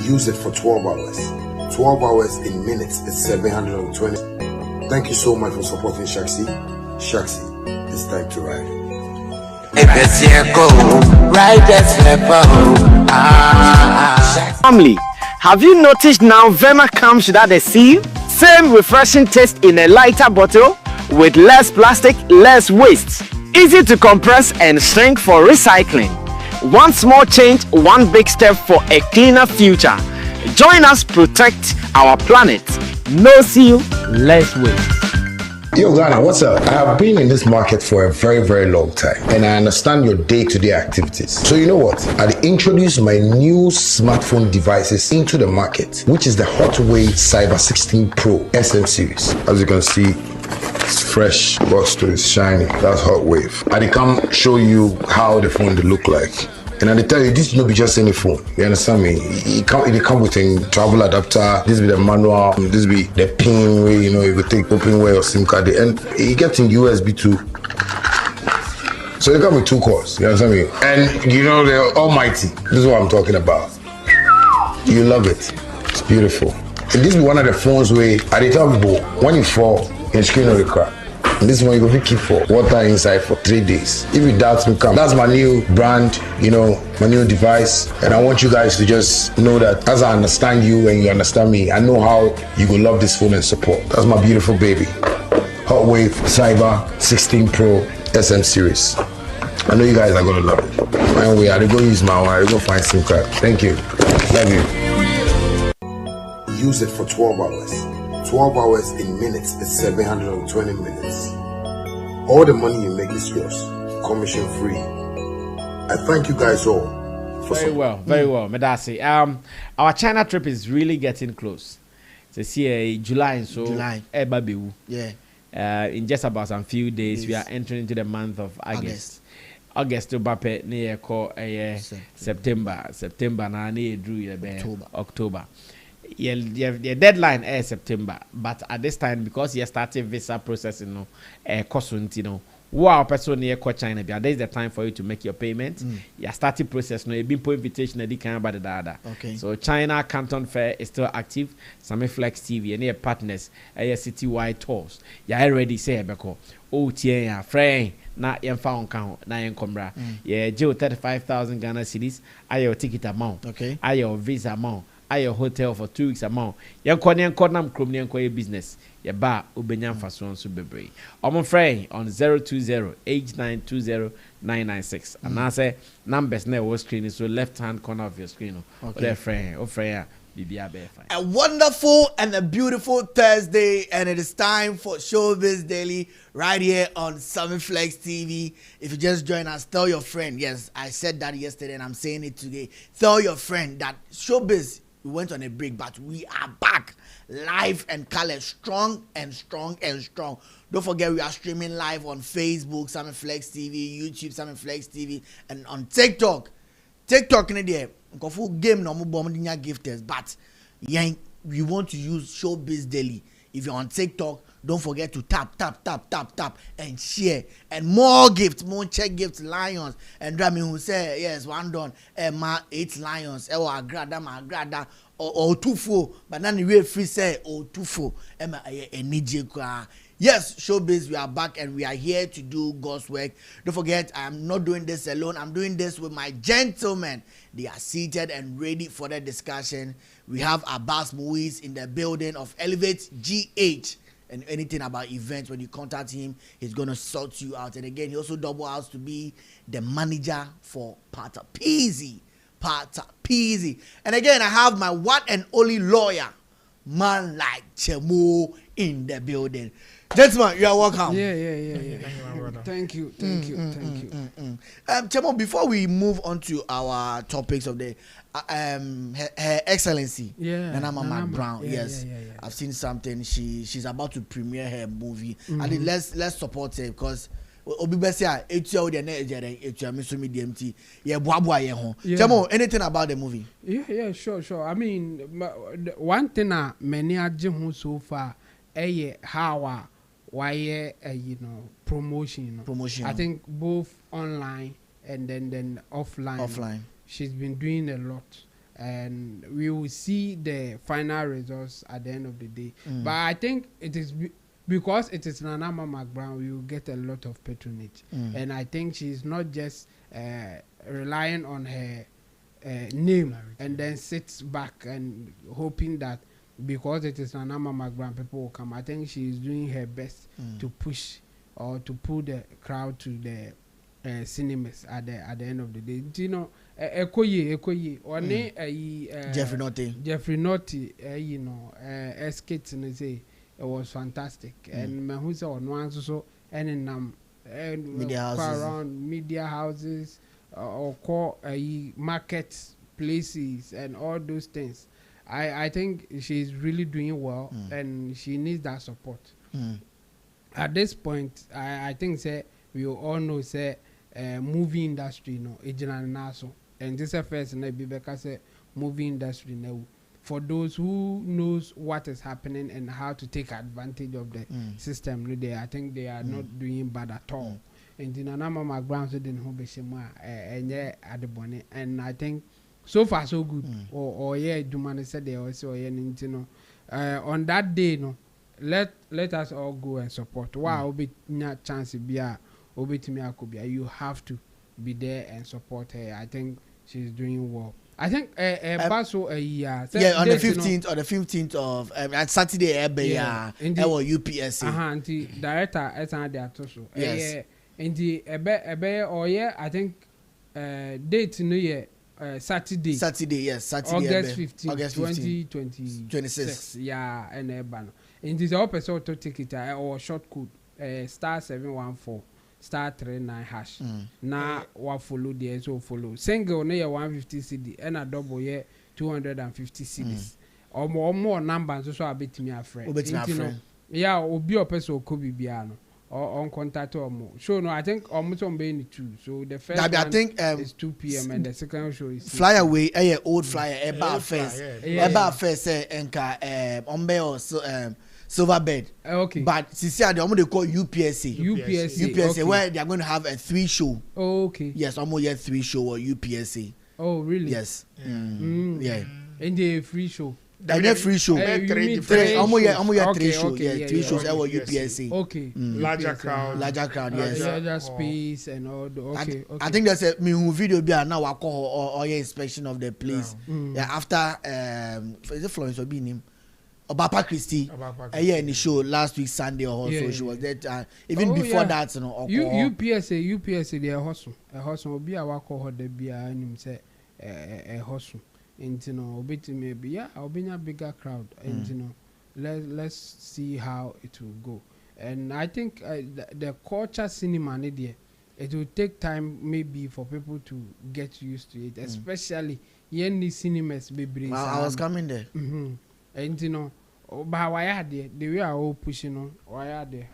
Use it for 12 hours. 12 hours in minutes is 720. Thank you so much for supporting Shaxi. Shaxi, it's time to ride. Family, have you noticed now Vema comes without a seal? Same refreshing taste in a lighter bottle with less plastic, less waste. Easy to compress and shrink for recycling. One small change, one big step for a cleaner future. Join us protect our planet. No seal, less waste. Yo, Ghana, what's up? I have been in this market for a very, very long time, and I understand your day-to-day activities. So you know what? I introduced my new smartphone devices into the market, which is the Hotwave Cyber 16 Pro SM series. As you can see, it's fresh, box to is shiny. That's Hotwave. I come show you how the phone they look like. And I tell you, this will not be just any phone. You understand me? It come with a travel adapter. This be the manual. This be the pin way. You know, you could take open way or SIM card. And it gets in USB too. So they come with 2 cores. You understand me? And you know they're almighty. This is what I'm talking about. You love it. It's beautiful. And this be one of the phones where I tell people when you fall, your screen will crack. And this one you go keep for water inside for 3 days. If you doubt me, come. That's my new brand, you know, my new device. And I want you guys to just know that as I understand you and you understand me, I know how you will love this phone and support. That's my beautiful baby. Hotwave Cyber 16 Pro SM series. I know you guys are gonna love it. Anyway, I go use my one, I go find SIM card. Thank you. Love you. Use it for 12 hours. 12 hours in minutes is 720 minutes. All the money you make is yours, commission free. I thank you guys all for very well, Medasi. Our China trip is really getting close. It's here July, so July. Yeah. In just about some few days, we are entering into the month of August to Bape near September na near drew October. Your deadline is September, but at this time, because you're starting visa processing, wow, person near China, that is the time for you to make your payment. You're starting process, you've been put invitation, okay. So China Canton Fair is still active. Sammy Flex TV and your partners, citywide tours. You're already say, Beko, Oteele, friend, na yen found count, na yen combra. Yeah, Joe 35,000 Ghana cedis. Are your ticket amount? Okay. Are your visa amount? Your hotel for 2 weeks amount. Yan Kodnam Krumnian Koy business. Your bar Ubenya Fason Subebre. On friend on 020-8920-996. And I say numbers never screen so left hand corner of your screen. Okay, friend, a wonderful and a beautiful Thursday, and it is time for Showbiz Daily right here on Sammy Flex TV. If you just join us, tell your friend. Yes, I said that yesterday and I'm saying it today. Tell your friend that Showbiz, we went on a break, but we are back live and color, strong and strong and strong. Don't forget we are streaming live on Facebook, Sammy Flex TV, YouTube, Sammy Flex TV, and on TikTok. TikTok in there, full game no more gifters, but yeah, we want to use Showbiz Daily. If you're on TikTok, don't forget to tap and share. And more gifts, more check gifts, lions. And Drami who say, yes, one done, ma 8 lions, or 2 4, but none real free say, 2 4, yes, Showbiz, we are back and we are here to do God's work. Don't forget, I am not doing this alone. I'm doing this with my gentlemen. They are seated and ready for the discussion. We have Abbas Muiz in the building of Elevate GH. And anything about events, when you contact him, he's going to sort you out. And again, he also double out to be the manager for Pata Peasy. And again, I have my one and only lawyer, man like Chemo, in the building. Gentlemen, you are welcome. Yeah. Thank you. Chemo, before we move on to our topics of the Her Excellency, Nana Mama Brown. Yes. I've seen something. She's about to premiere her movie. And let's support her because anything about the movie? Yeah, sure. I mean, one thing many are so far, how why promotion. I think both online and then offline. She's been doing a lot. and we will see the final results at the end of the day. But I think it is because it is Nana Mama Brown, we will get a lot of patronage. And I think she's not just relying on her name and then sits back and hoping that because it is Nana Mama Brown, people will come. I think she is doing her best to push or to pull the crowd to the cinemas at the end of the day. You know, Ekoye, one Jeffrey Naughty, you know, skits and say it was fantastic. And who saw on one so and around media houses or call markets, places, and all those things. I think she's really doing well, and she needs that support. At this point, I think say we all know say movie industry, you know, naso, and this is first and because say movie industry now. For those who knows what is happening and how to take advantage of the system, I think they are not doing bad at all. And in Nana Mama Brown said in Hobeshima and at the bonnet, and I think so far so good. Or yeah, Dumani said they also on that day, no. Let us all go and support. Wow, obi nya chance bia obi timi akobia. You have to be there and support her. I think she's doing well. I think Baso on the 15th or the 15th of at Saturday UPSA. The director esan dey atoso. Yes. Indi ebe I think date no ye Saturday. Saturday, August 15, 2026. Yeah, and Ebano. In this episode to ticket or short code star 714 star 39 hash. Now what follow there so follow. Single near 150 CD and a double year 250 CDs. Or more numbers so I bet me a friend. Yeah, or be a person could be piano. Or on contact or more. So no, I think almost on being 2. So the first I think is 2 p.m. and the second show is fly away. Old flyer. Eba first. Enka ombe or silver bed. Okay. But since they call UPSA. UPSA okay. Where they are going to have a 3 show. Oh, okay. Yes, almost 3 show or UPSA. Oh, really? Yes. Yeah. And the free show. The free show. Three show. Yeah, 3 shows. UPSA. Okay. Larger crowd. Yes. Larger space and all. Okay. I think there's a video be now. I call or inspection of the place. Yeah. After is it Florence or be name? Obapa Christie. In the show last week Sunday or also she was there. Even before that, you know. UPSA they hustle. A hustle will be a walk or the beer and him say a hustle. And you know, bit maybe I'll be a bigger crowd. And you know, let's see how it will go. And I think the culture cinema it will take time maybe for people to get used to it, especially the cinemas baby. I was coming there. And you know, but why are they? We are all pushing on. Why are they?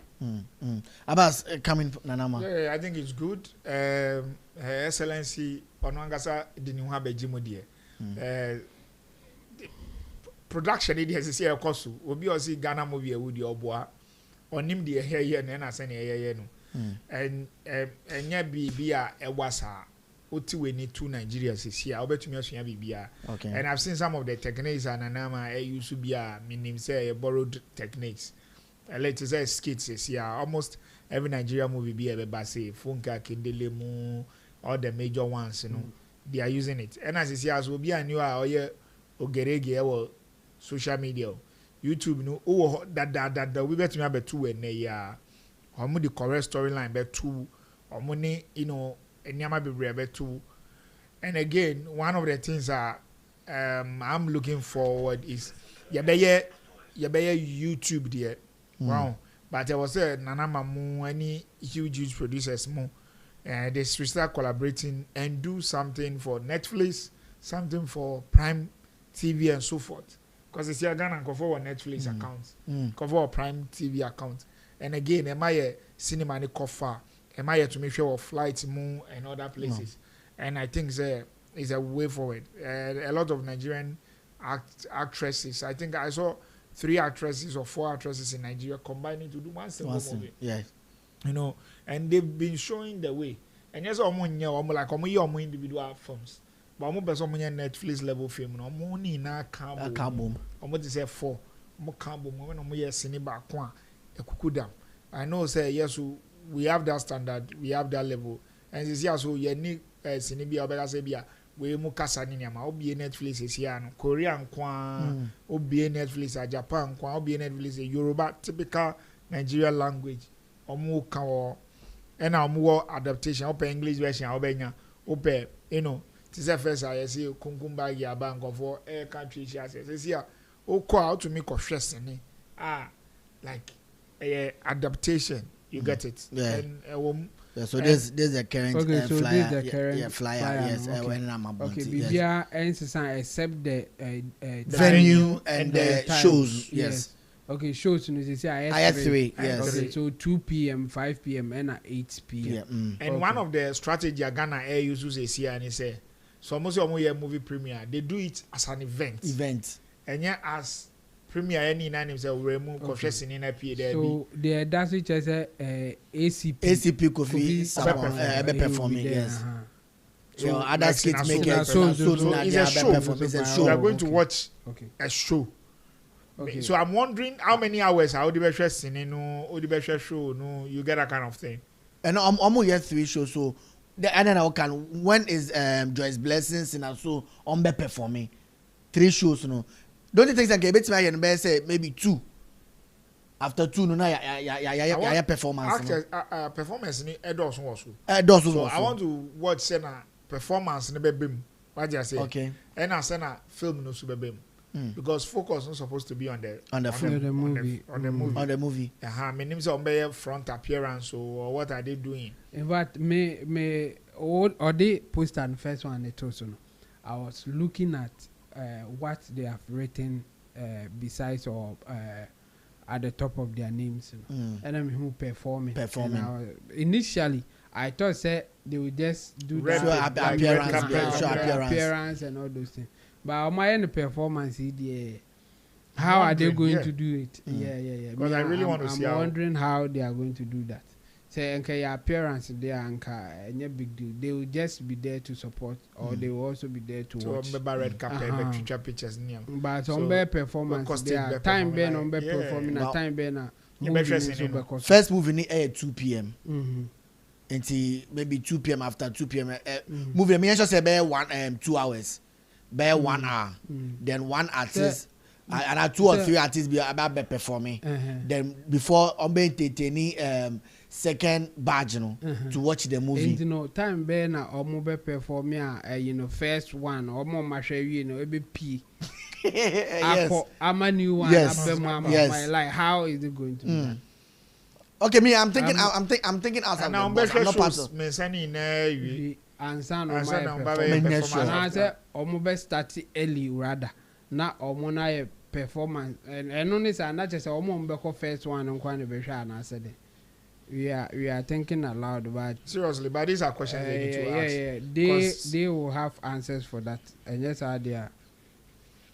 About coming, Nanama. Yeah, I think it's good. Her Excellency Onwangasa didn't have a Jimodie. Production it has a cost. Obi osi Ghana movie would your boy. On him the hair and I send a no. And yeah, be a wasa. We need 2 Nigerians is here. I'll bet you okay. And I've seen some of the techniques and Anama used to be a meaning say borrowed techniques. Let's say skits is here. Almost every Nigerian movie be a base, Funka, Kindelemu, all the major ones, you know, they are using it. And as is here, as will be a new Ogerege or social media, YouTube, no, oh that we bet me about 2 and a year. Or the correct storyline, but 2 or money, you know. And again, one of the things I'm looking forward is you better YouTube there. Wow. But I was saying Nana Mamu, any huge producers more, they should start collaborating and do something for Netflix, something for Prime TV and so forth. Because it's your Ghana go for Netflix account, cover Prime TV account. And again, am I a cinema ni cover? Am I here to make sure of flights move and other places? And I think it's a way forward. A lot of Nigerian actresses. I think I saw 3 actresses or 4 actresses in Nigeria combining to do one single movie. Yeah. You know, and they've been showing the way. And yes, like individual films. but I'm person Netflix level film no money na cabo almost say 4 mo cabo when I'm yes in back one ekukudam. I know say yes we have that standard, we have that level, and this year so you need sinibia obega say bia we mu kasa ni nyama obi Netflix is here no Korean kwa obi Netflix Japan kwa obi Netflix Yoruba typical Nigerian language omu ka wo and omu adaptation open English version obenya open this is first I see kunkumba ya bank of air country she says here o call out to me confessing like adaptation you get it and so this the current so flyer. This the current flyer yes okay. When I'm about okay, yes. except the venue and the time. shows yes. Okay, shows no say I had 3 yes. Okay, so 2 p.m., 5 p.m. and 8 p.m. Yeah. And okay. one of the strategy Ghana Air uses is here and he say so almost a movie premiere they do it as an event and yeah as premiere any name say we remove confessing in a PA there so the that's which is ACP Kofi performing yes. So other skits make it so it's a show. We are going to watch a show. Okay. So I'm wondering how many hours how the best show no you get that kind of thing. And I'm almost 3 shows so the and then I can when is Joyce Blessings and also on be performing 3 shows no. Don't you think that get me say maybe 2 after 2 no ya performance no performance ni edos also so I want to watch sena performance ni bebem what you say okay and sena film no so bebem because focus not supposed to be on the movie on the movie me name say on front appearance or what are they doing in fact me or they post on first one they also no I was looking at what they have written besides or at the top of their names and I'm who performing. Initially I thought say they would just do appearance and all those things but on my end performance how are they going to do it yeah because I really want to see I'm wondering how they are going to do that. Say your appearance there anka any big deal. They will just be there to support or they will also be there to watch. So red carpet picture pictures near. But on their performance there time ben on performing a time ben first movie ni 2 p.m. Until maybe 2 p.m. after 2 p.m. movie me just say be 2 hours. Be 1 hour. Then one artist and 2 or 3 artists be about performing. Then before on be entertaining second badge to watch the movie. Time be na omo be perform first one omo mahwe be p. Yes. I'm a new one. Yes. Like how is it going to be done? Okay, me I'm thinking outside the box. I'm not part of me sending we answer on my performance. And I say omo be start early rather. Na omo na performance and only say na just omo be ko first one on kwan be hwa na say we are thinking aloud but seriously but these are questions they need to ask. They will have answers for that and yes are there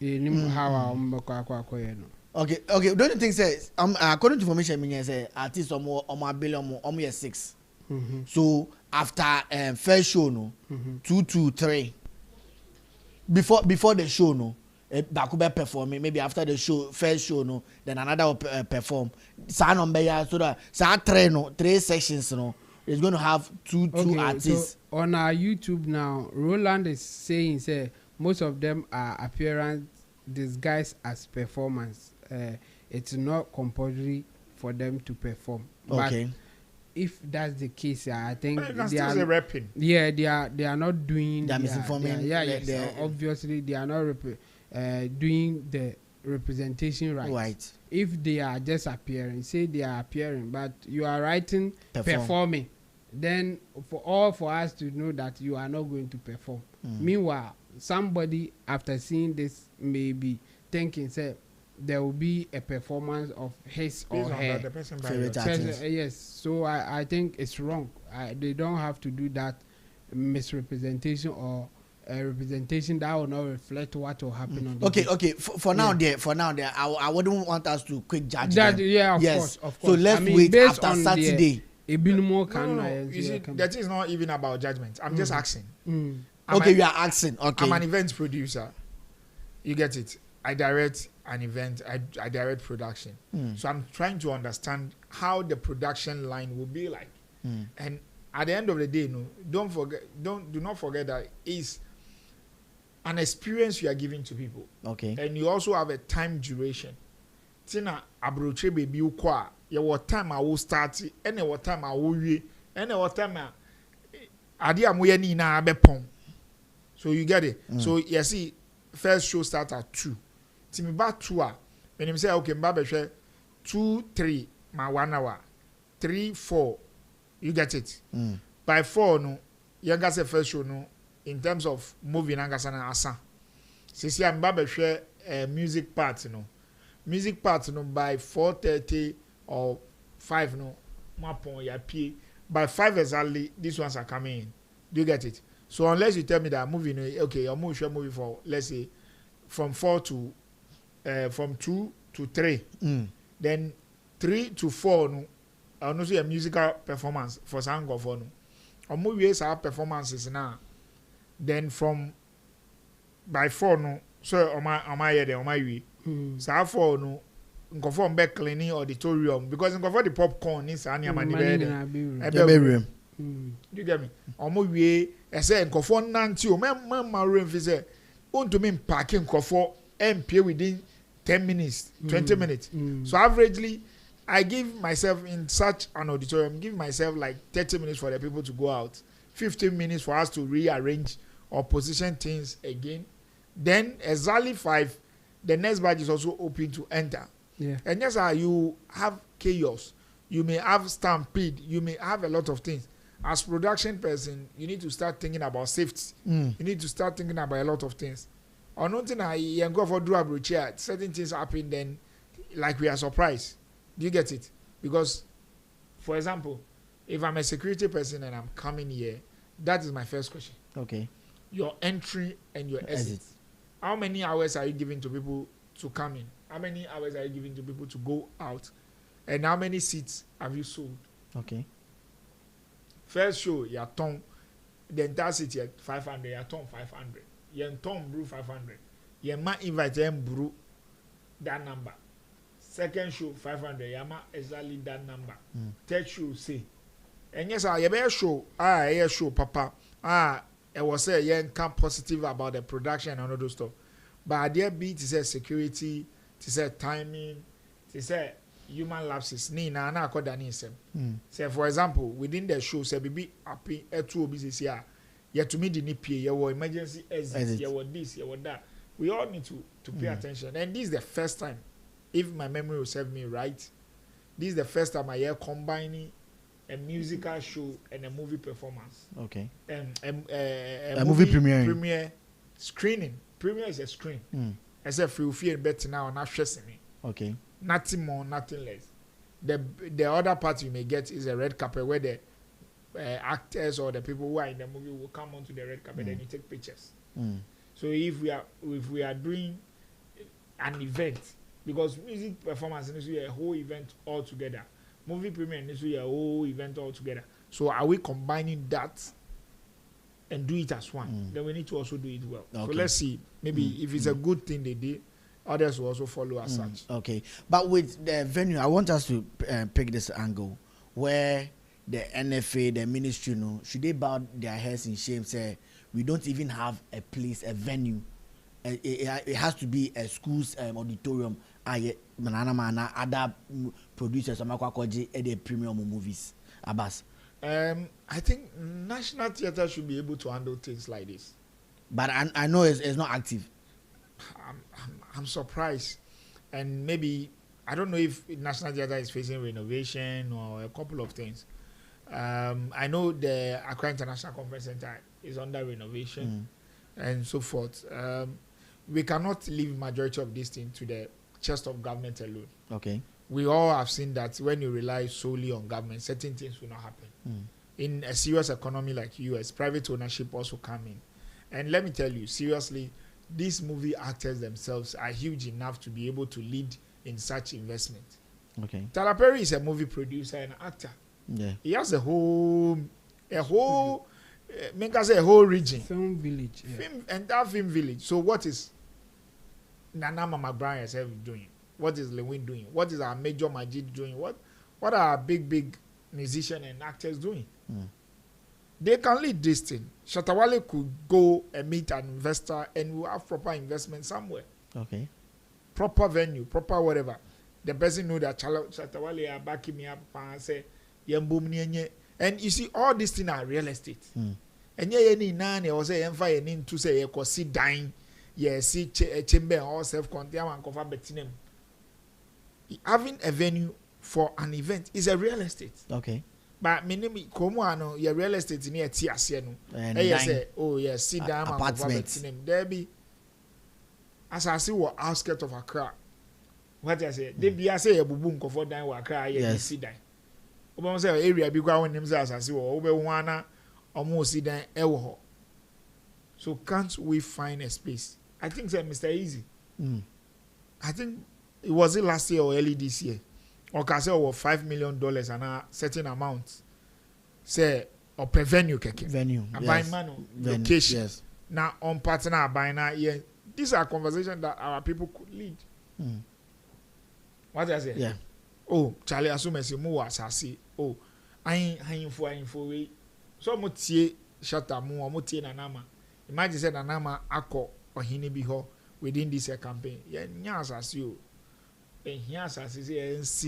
how okay don't you think say according to information me say artists omo billion omo 6 so after first show no 2 to 3 before the show no Bakuba performing maybe after the show first show no then another will perform so that 3 sessions no it's going to have two artists so on our YouTube now. Roland is saying say most of them are appearance disguised as performance. It's not compulsory for them to perform. Okay. But if that's the case, I think they are rapping. Yeah, they are not doing. They are misinforming. Obviously, they are not doing the representation right. If they are just appearing, say they are appearing, but you are writing performing, then for us to know that you are not going to perform. Meanwhile, somebody after seeing this may be thinking, say, there will be a performance of his or her favorite artist. Yes, so I think it's wrong. They don't have to do that misrepresentation or a representation that will not reflect what will happen on the okay. For now, I wouldn't want us to quick judge that. Them. Yeah, of course. So let's wait after Saturday. No, you see, that is not even about judgment. I'm just asking. Okay, you are asking. Okay. I'm an event producer. You get it. I direct an event. I direct production. So I'm trying to understand how the production line will be like. And at the end of the day, do not forget that it's an experience you are giving to people. Okay. And you also have a time duration. Tina abroche baby ukwa. What time I will start, and what time I will be, and what time adi amuye ni na abepon. So you get it. So you see, first show start at 2. Timi ba 2 when you say okay, mba share 2, 3, my 1 hour, 3, 4. You get it. By 4 no, you got the first show no. In terms of movie nangasana asa. Sisi mba share music part no. Music part no by 4:30 or 5 no. Mapon ya pay. By 5 exactly, these ones are coming in. Do you get it? So unless you tell me that movie, okay, your movie for let's say from 4 to from 2 to 3, then 3 to 4 no, I know see a musical performance for Sango for no. Or movies are performances now. Then from by 4 no, so on my head on my way. So 4 no. Nkofo mbe cleaning auditorium because nkofo the popcorn is ani amani be. You get me? Omo wie e say nkofo nanti o memma room fi say ontumi parking nkofo MP within 10 minutes, 20 minutes. So averagely I give myself in such an auditorium, give myself like 30 minutes for the people to go out, 15 minutes for us to rearrange or position things again. Then exactly 5, the next batch is also open to enter. Yeah. And yes, you have chaos. You may have stampede. You may have a lot of things. As production person, you need to start thinking about safety. You need to start thinking about a lot of things. Or nothing I go for do a certain things happen, then like we are surprised. Do you get it? Because, for example, if I'm a security person and I'm coming here, that is my first question. Okay. Your entry and your exit. How many hours are you giving to people to come in? How many hours are you giving to people to go out? And how many seats have you sold? Okay. First show, your tongue, the entire city at 500, your tongue 500. Your tongue brew 500. Your man invite them brew that number. Second show 500, your man exactly that number. Third show say. And yes, I have show, papa. I was say yeah, come positive about the production and all those stuff. But there be to say security, to say timing, to say human lapses. Ni na akoda ni sem. Say for example, within the show, say be happy two business here. You to me the NPA, your emergency exit, your this, your that. We all need to pay attention. And this is the first time, if my memory will serve me right, this is the first time I hear combining a musical show and a movie performance. Okay. A movie premiere screening. Premiere is a screen. I said free fee and better now not stressing me. Okay. Nothing more, nothing less. The other part you may get is a red carpet where the actors or the people who are in the movie will come onto the red carpet and you take pictures. So if we are doing an event, because music performance needs to be a whole event all together. Movie premiere needs to be a whole event all together. So are we combining that and do it as one? Then we need to also do it well. Okay. So let's see. Maybe if it's a good thing they did, others will also follow as such. Okay. But with the venue, I want us to pick this angle where the NFA, the ministry, should they bow their heads in shame, say, we don't even have a place, a venue. It has to be a school's auditorium. Other producers, the premium movies. Abbas. I think National Theatre should be able to handle things like this. But I know it's not active. I'm surprised. And maybe, I don't know if National Theatre is facing renovation or a couple of things. I know the Accra International Conference Center is under renovation and so forth. We cannot leave majority of this thing to the chest of government alone. Okay. We all have seen that when you rely solely on government, certain things will not happen. In a serious economy like US, private ownership also come in. And let me tell you, seriously, these movie actors themselves are huge enough to be able to lead in such investment. Okay. Tyler Perry is a movie producer and actor. Yeah. He has a whole make us a whole region. Film village. Yeah. Entire film village. So what is Nana Mama Brown herself doing? What is Lewin doing? What is our Major Majid doing? What are our big musicians and actors doing? They can lead this thing. Shatawale could go and meet an investor and we'll have proper investment somewhere. Okay. Proper venue, proper whatever. The person know that Shatawale are backing me up and say, and you see, all these things are real estate. And yeah, any nani or say, and fire to say, you could sit dying, yeah, see chamber or self contained and cover between having a venue for an event is a real estate. Okay. But minimum komo your real estate in here TSC no. And say, oh yes, sit down and cover between there be as I see what outskirts of Accra. What I say, they be I say a bubun cover down wa Accra here sit down. Oba say area bi kwa when them say as I see what obe wana almost sit down ewo. So can't we find a space? I think say Mr. Easy. I think it was it last year or early this year. Or can say over $5 million and a certain amount. Say or per venue keke. Venue. A buying man location. Yes. Now on partner buying yeah. These are conversations that our people could lead. What I say? Yeah. Oh, Charlie assume say mo asasi. Oh, ayin for we. So mo tie shatter mo tie na nama. Imagine say na nama akọ ohini bi ho within this campaign. Yeah, nya asasi o. And here as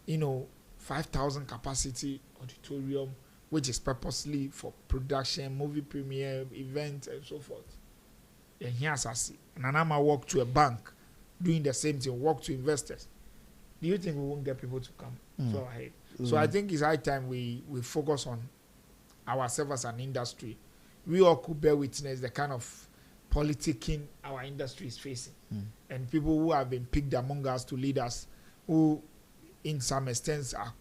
you know, 5,000 capacity auditorium, which is purposely for production, movie premiere, event, and so forth. And here as Nanama walk to a bank, doing the same thing, walk to investors. Do you think we won't get people to come to our head? So I think it's high time we focus on ourselves as an industry. We all could bear witness the kind of politicking our industry is facing. And people who have been picked among us to lead us, who in some extent are,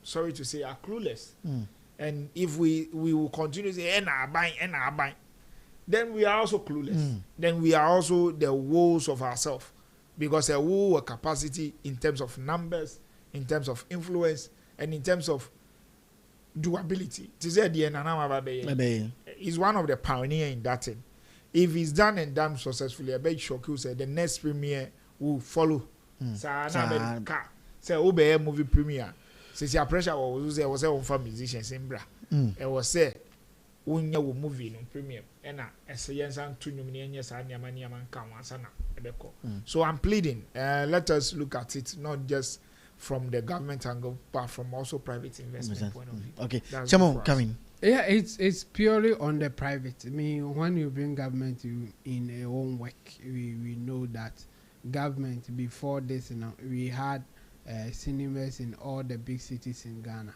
sorry to say, are clueless. And if we will continue to say, buying, then we are also clueless. Then we are also the woes of ourselves. Because a woe capacity in terms of numbers, in terms of influence, and in terms of doability. He's one of the pioneers in that thing. If it's done and done successfully, I bet Shoku said the next premiere will follow. Say Obe movie premiere. Since your pressure was on for musicians in Bra. It was said when you movie no premiere. And I say yes and 2 years and Yamaniaman Kawansana. So I'm pleading, let us look at it not just from the government angle, but from also private investment point of view. Okay, Chamo, come in. Yeah, it's purely on the private. I mean, when you bring government in a own work, we know that government before this, we had cinemas in all the big cities in Ghana.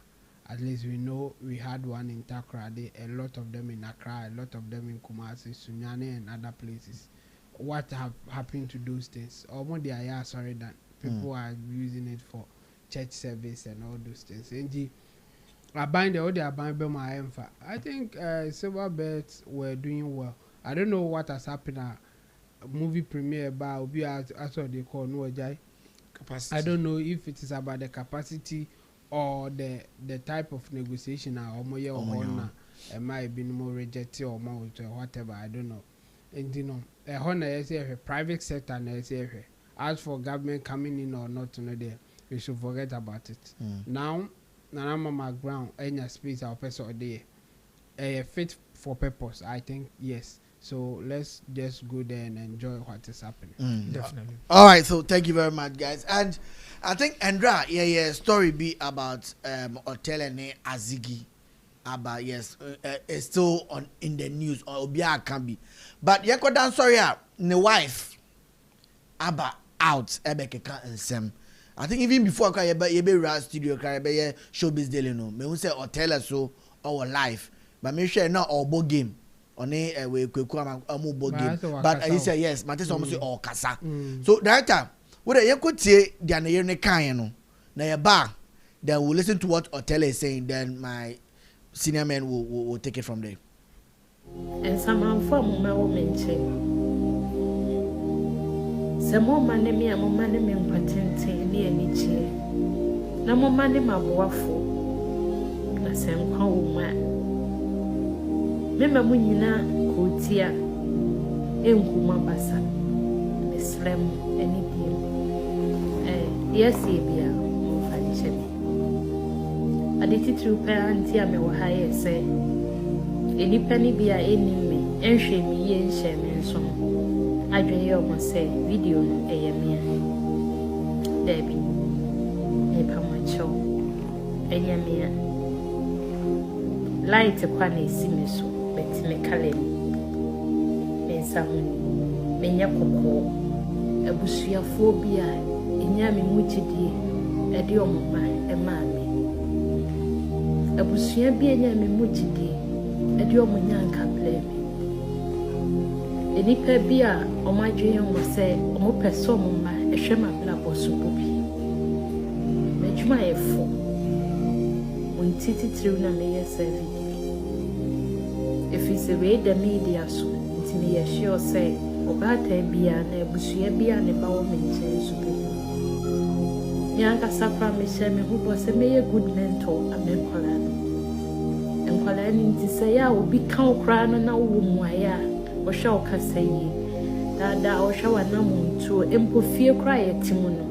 At least we know we had one in Takoradi, a lot of them in Accra, a lot of them in Kumasi, Sunyani, and other places. What have happened to those things? Almost they are sorry that people are using it for church service and all those things. And I think Silver Beds were doing well. I don't know what has happened at movie premiere about as what they call no capacity. I don't know if it is about the capacity or the type of negotiation or it might be more rejected or more whatever. I don't know. And you know, a private sector and as for government coming in or not, we should forget about it. Now. Nana Mama Brown, any space our person there, fit for purpose. I think yes. So let's just go there and enjoy what is happening. Definitely. All right. So thank you very much, guys. And I think Andra, story be about Oteele and Azigi, about it's still in the news or Obia can be, but Yekodan sorry, the wife, about out Ebekeka and Sam. I think even before I be Ras Studio, I Showbiz Daily no. Me say Oteele so our life, but me share not all board game. On a way Kweku board game. But he say yes, but it's almost all kasa. So director, what you could say the year ne kan no. Na your bar, then we'll listen to what Oteele is saying. Then my senior man will take it from there. And somehow from my woman. Some money me and money me patente near Nichi. No more money my waffle. The same home. Mema mu nyina kotia enkuma basa. Mesrem eni biem. Yes bia mfa nche. Aditi tru pa anti ame wo ha ye se. Enipa ni bia enime enhwe mi ye nhye me nso. Adweye omo se video no eyemia. Debi. Epa macho. Enyamia. Light kwa na esi me so beti me kale me nsamu me nya kokko abusuafo bia enya me mugidie ede omoma e ma me abusua bia enya me mugidie ede omonya nka ple me enipa bia omadwe mo se omo pese omoma ehwe ma bla boso bobi mejuma efo titi triu na me yesevi if is away the media so ntimi ye sure say obata bia na ebusua bia ne ba wo menche so bi yanka sapra me she me hu bo se me ye good mentor amenkwala no enkwala ni nti say ya obi kan okra no na wo muaya wo hwe o kasa yi da wo hwe wa na muntu empofie kra ye timu no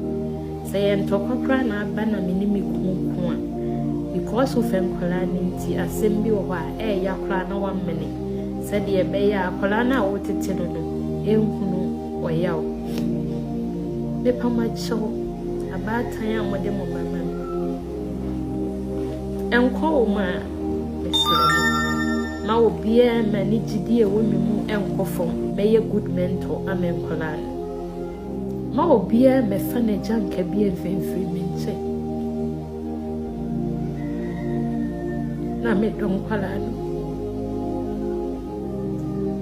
say entokokra na aba na minimi kunku a because of enkola ninti asembi wo ha yakra na 1 minute said ye be ya akola na wotete no no enhunu oyaw me pamacho abatan ya mode mo mama enko ma esere ma obi e mani gidie wo mimu enkofo me ye good mentor amenkola ma obi e me fa na janka bi enfenfiri menche na me don kwala no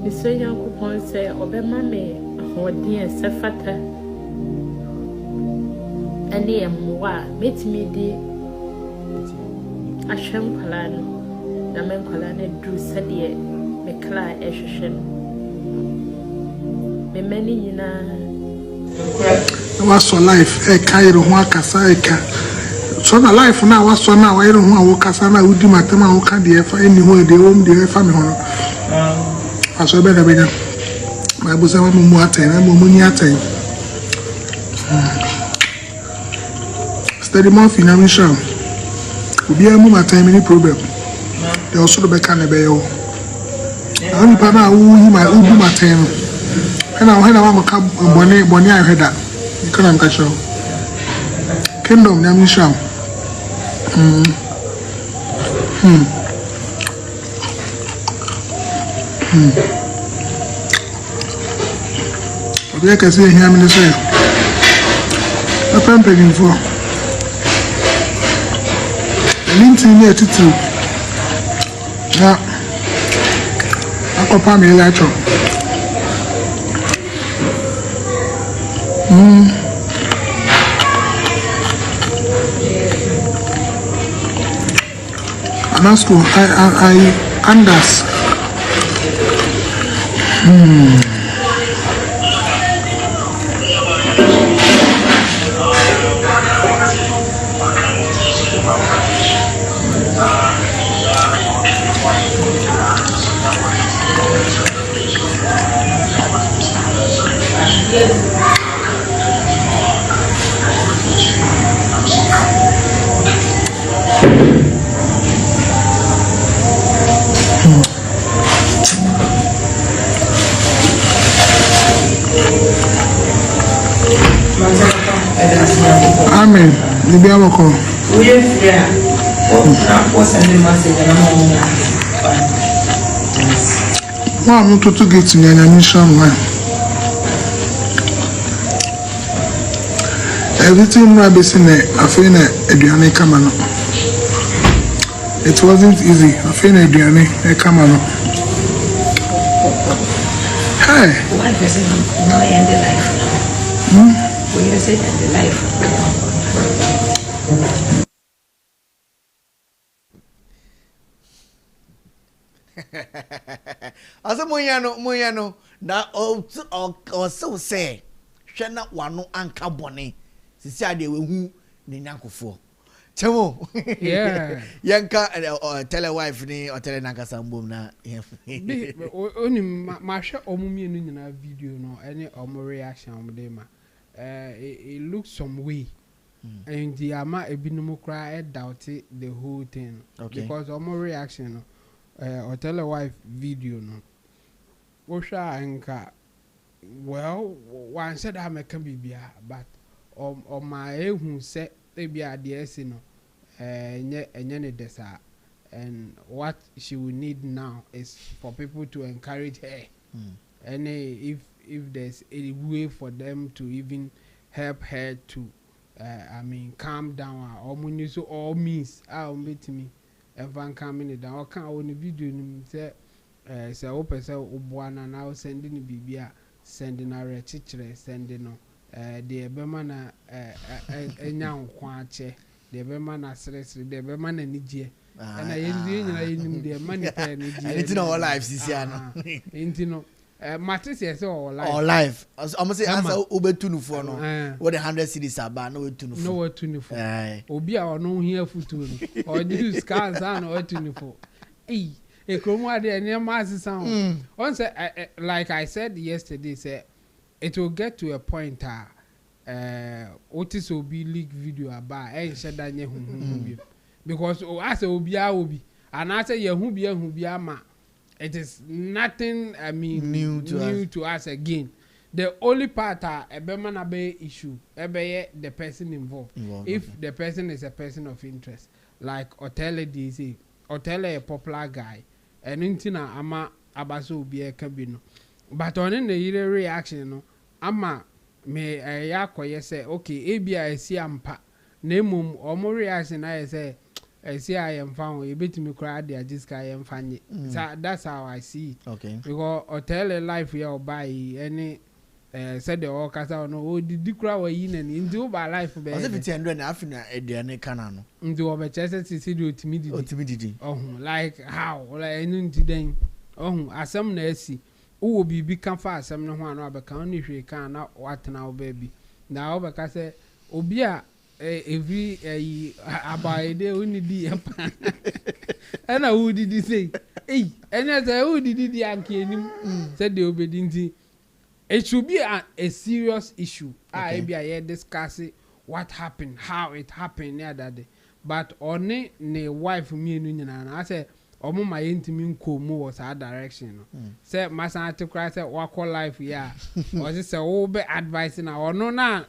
misenya kupon se obema me hodie se fata ani emwa metimi di ahwem kwala no na me kwala na dru sede me kla ehwehwe no me mani nyina was so life e kairo ho akasa e ka so na life na was so na wa iro ho awo kasa na udi matema ho ka de fa eni ho de wom de fa me ho no aso be da be nya ma bu sa mu aten na mu ni aten steady month in amisha obi amu maten mini problem de also do be ka na be yo ani pa na wu yi ma udu maten no na wa maka boni ahweda kana mkacho kingdom na amisha obi ka say here me say na pampering for linti ni etitu na akopa me la cho Anasco, I Anders. Amen. Maybe I will call. We are free. What's the message? I'm not to get in any mission. Everything I be seen, I feel a Kamano. It wasn't easy. I feel a Kamano. Hey. Why does it not end the life now? Where does it end the life? Asa moyano na o so say hwe na wano anka bone sisi ade we hu ne nyankofo Chemo. Yeah. Yanka tell a wife ni or tell Naka Sambum na. Only my shot omumi in a video no any reaction on them. It looks some way. And the ama ebinumu cry doubt it the whole thing. Okay. Because reaction or tell a wife video no. Osha anka well one said I can be but on my who said they be at the no and what she will need now is for people to encourage her. And if there's a way for them to even help her to calm down or when you so all means meet me and calming down or can't on the video say open say obuana now sending the bibia sending a teacher sending no the bemana enyan kwache the bemana stress the bemana nije and I in the money pen it's in our lives this year no matters yes all life almost say answer obetunu for no what the 100 cities are no tunu no what tunu for obi a no here futu no or do scans and or tunu for a chromo there near mass sound once like I said yesterday say it will get to a point Otis will be leak video about said that because as obi and I say yehu ma it is nothing new to us again. The only part issue the person involved. If the person is a person of interest like Oteele DC Oteele a popular guy and intina ama abaso obi e ka bi no but on in the reaction no ama me yakoye say okay ebia esi ampa na emum omo reaction na say esi I am found a bit me cry there just I am funny. That's how I see it. Okay. Because Oteele life here buy any said the all casa no the cry we yin and into by life be. As if it's 100 na afina eduane kana no. Into over chest see the timidity. Oh like how like any then oh asem na esi wo bibi kan fa asem no ho anu abeka oni hwe kan na what na baby na obeka say obi a every about day only di and I would did say and as I would did the anki said the obedient it should be a serious issue. I be I discuss it what happened, how it happened the other day. But only ne wife me and I said omo my intimate komo was our direction. Say my son to cry say walk life yeah. Was it say be advising or no na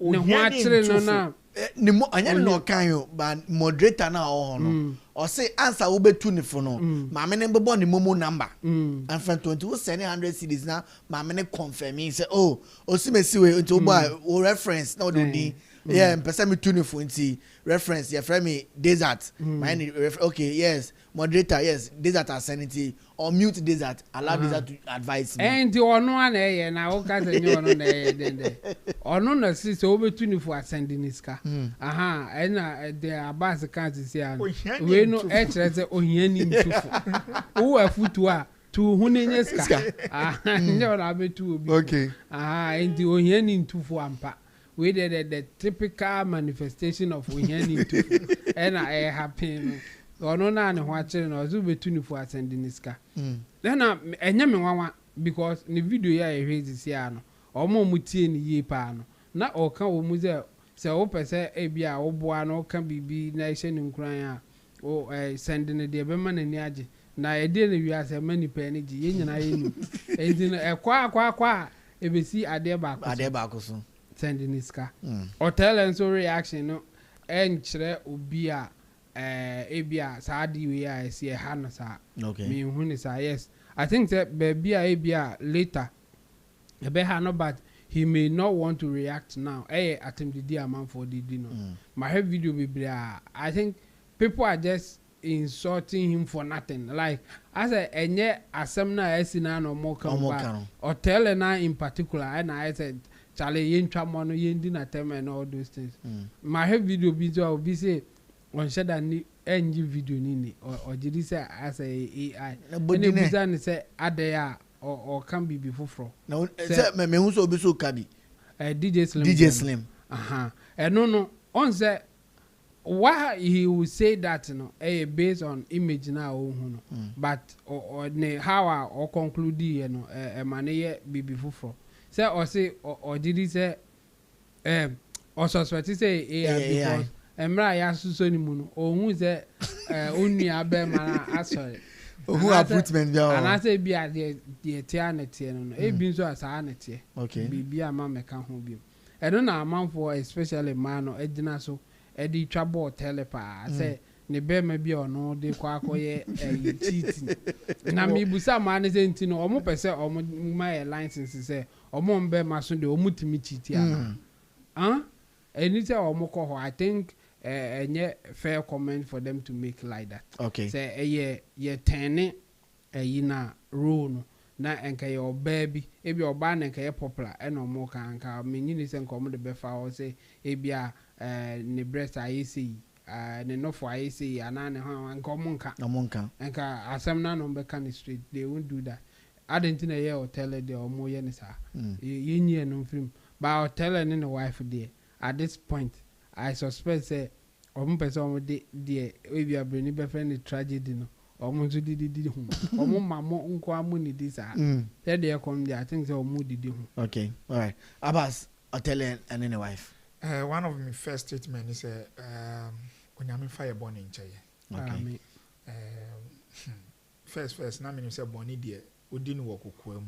ne ho akire no na ni mo anya no kan yo but moderator na o no o say answer wo betu ni fo no ma me ne bebo ni momo number and from 20 send 100 cedis na ma me ne confirm say oh osimesi we into boy o reference na o do yeah person me tu ni fo nti reference your friend me desert my okay yes moderator yes desert are sending or mute desert allow desert to advise me and the one na o ka say no then ono na si so obetu ni fo sending iska and the abas can't see we no kire say ohiani ntufo wo afutu a tu hunenye ska nyo na betu obi okay and the ohiani ntufo ampa we the typical manifestation of ohiani ntufo and I happen ono na ne ho akire na ozu betu ni fo sending iska then enye me nwanwa because the video ya ehwezi sia no omo mutie ni ye pa no na o ka o mu se o pese ebia o boa no ka bibi na ehye ni nkran a o sending de be ma na ni age na e de na wi ase mani pa ni ji ye nyina ye ni e di na kwa ebesi ade ba ko so sending iska Oteele so reaction no enchire obi a ebia saadi we a esi e ha no sa me hu ni sa yes I think that baby ebia later ebe ha no but he may not want to react now attempt the amount for the dinner my video be I think people are just insulting him for nothing like as a enye asem na esi na no more come back Oteele na in particular and I said Charlie yentwa mo no yendi na tem and all those things my video be say on shada ni enji video ni or did he say as a AI and the say adaya or can be before from no say me hu so be so kabi DJ Slim and no on say why he will say that based on image now but or how or conclude man bibi fufro say or say or did he say or suspect say because emra ya suso ni mu no ohun say onu abe mana asori who appointment bia and I say bia the tia na tie no e bi nso asa na tie okay bibia ma meka ho bi e no na amanfo especially man no edina so edi twabo telepa say ne be ma bia ono de kwa akoye cheating na me busa ma ne say ntino omo pese omo my license say omo mbe ma so de omo timi cheat ya any say omo ko ho I think any fair comment for them to make like that. Okay. Say ye tene na rule no na enka your baby ebi oba na enka ye popular e no mo kan ka menyi se nko mo de be fa o say ebia ne breast ayesi ne no for ayesi ana ne ho nko mo nka enka asem na no be kan straight they won't do that. Adentina ye Oteele de omo ye ne sa ye nyi no film ba Oteele ne wife there at this point I suspect say omo person de we are bringing be friend tragedy no omo so didi hu omo mamo nko amu ni dis say dey come there I think say omo didi hu. Okay, all right. Abbas, Oteele and any wife. One of my first statement is onyame fire born in cheye. Okay. First na me say born there odi no wokokoam.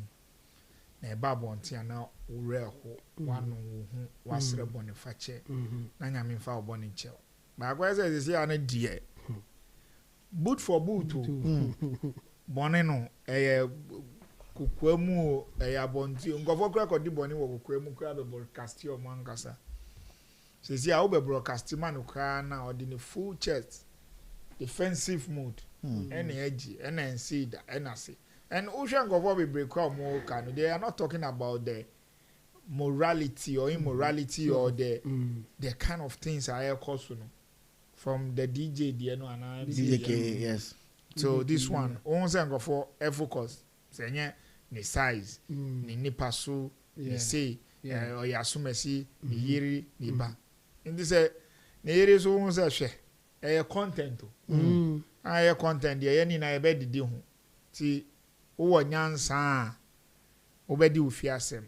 Na e ba bontia na ure ho wanu hu wasre born fache na nyame fa born in cheye. Ba kwa say say ana die boot for boot born no kokoamu abonti ngofo kra kodi born wo kokoamu kra be broadcast o mankasa. Say I will broadcast man ukra na or the full chest defensive mode any edgy and see that and I see and ocean go we break out more can they are not talking about the morality or immorality or the kind of things I cause from the DJ and DJK yes. So this one once go for focus say ni size ni nipa so ni say or yasumesi ni yiri ni ba. In this ne so won say hwe content content de ye ni na ebe didi ho ti wo nyansa obedi ofi asem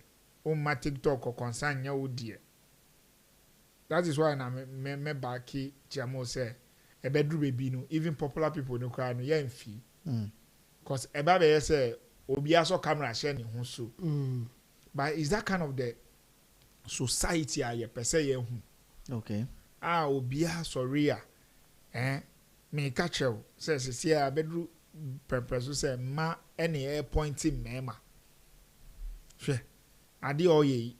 o ma TikTok concern nya wo die. That is why na me baaki jamo say ebe dru bebi no even popular people no cry no ye mfi cause eba be say obi aso camera share ni ho so but is that kind of the society aye pese ye hu. Okay. Obia sorry me catch you says here bedru purpose say ma any air pointing mema. Sure. Adi oye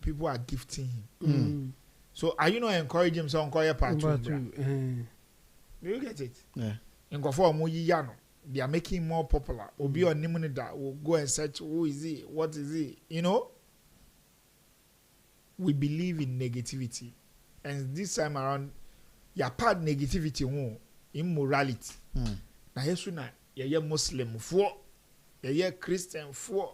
people are gifting him. So are you not encourage him so call your part do you get it? Yeah. In go for no they are making more popular. Obi on nimuni that will go and search who is he, what is he, you know? We believe in negativity. And this time around, your part negativity, immorality. Na yesu na ye Muslim for, ye Christian for.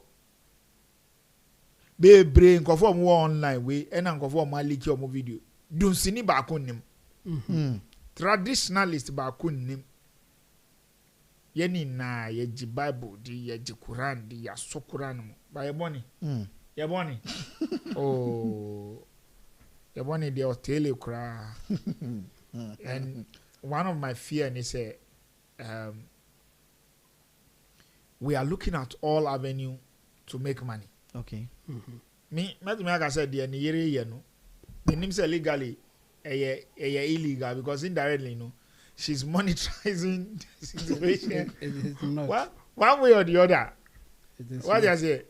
Be brain conform online way, and conform my leak your video. Don't see ni ba kunim. Traditionalist ba kunim. Ye ni na ye ji Bible di ye ji Quran di ya so Quran mo. Ba ye boni. Ye boni. Oh. The one in the Oteele cry. And one of my fear is we are looking at all avenue to make money. Okay. Me, like I said, the year no. The name say legally, illegal because indirectly, she's monetizing the situation. It is not. What? One way or the other. What do you say?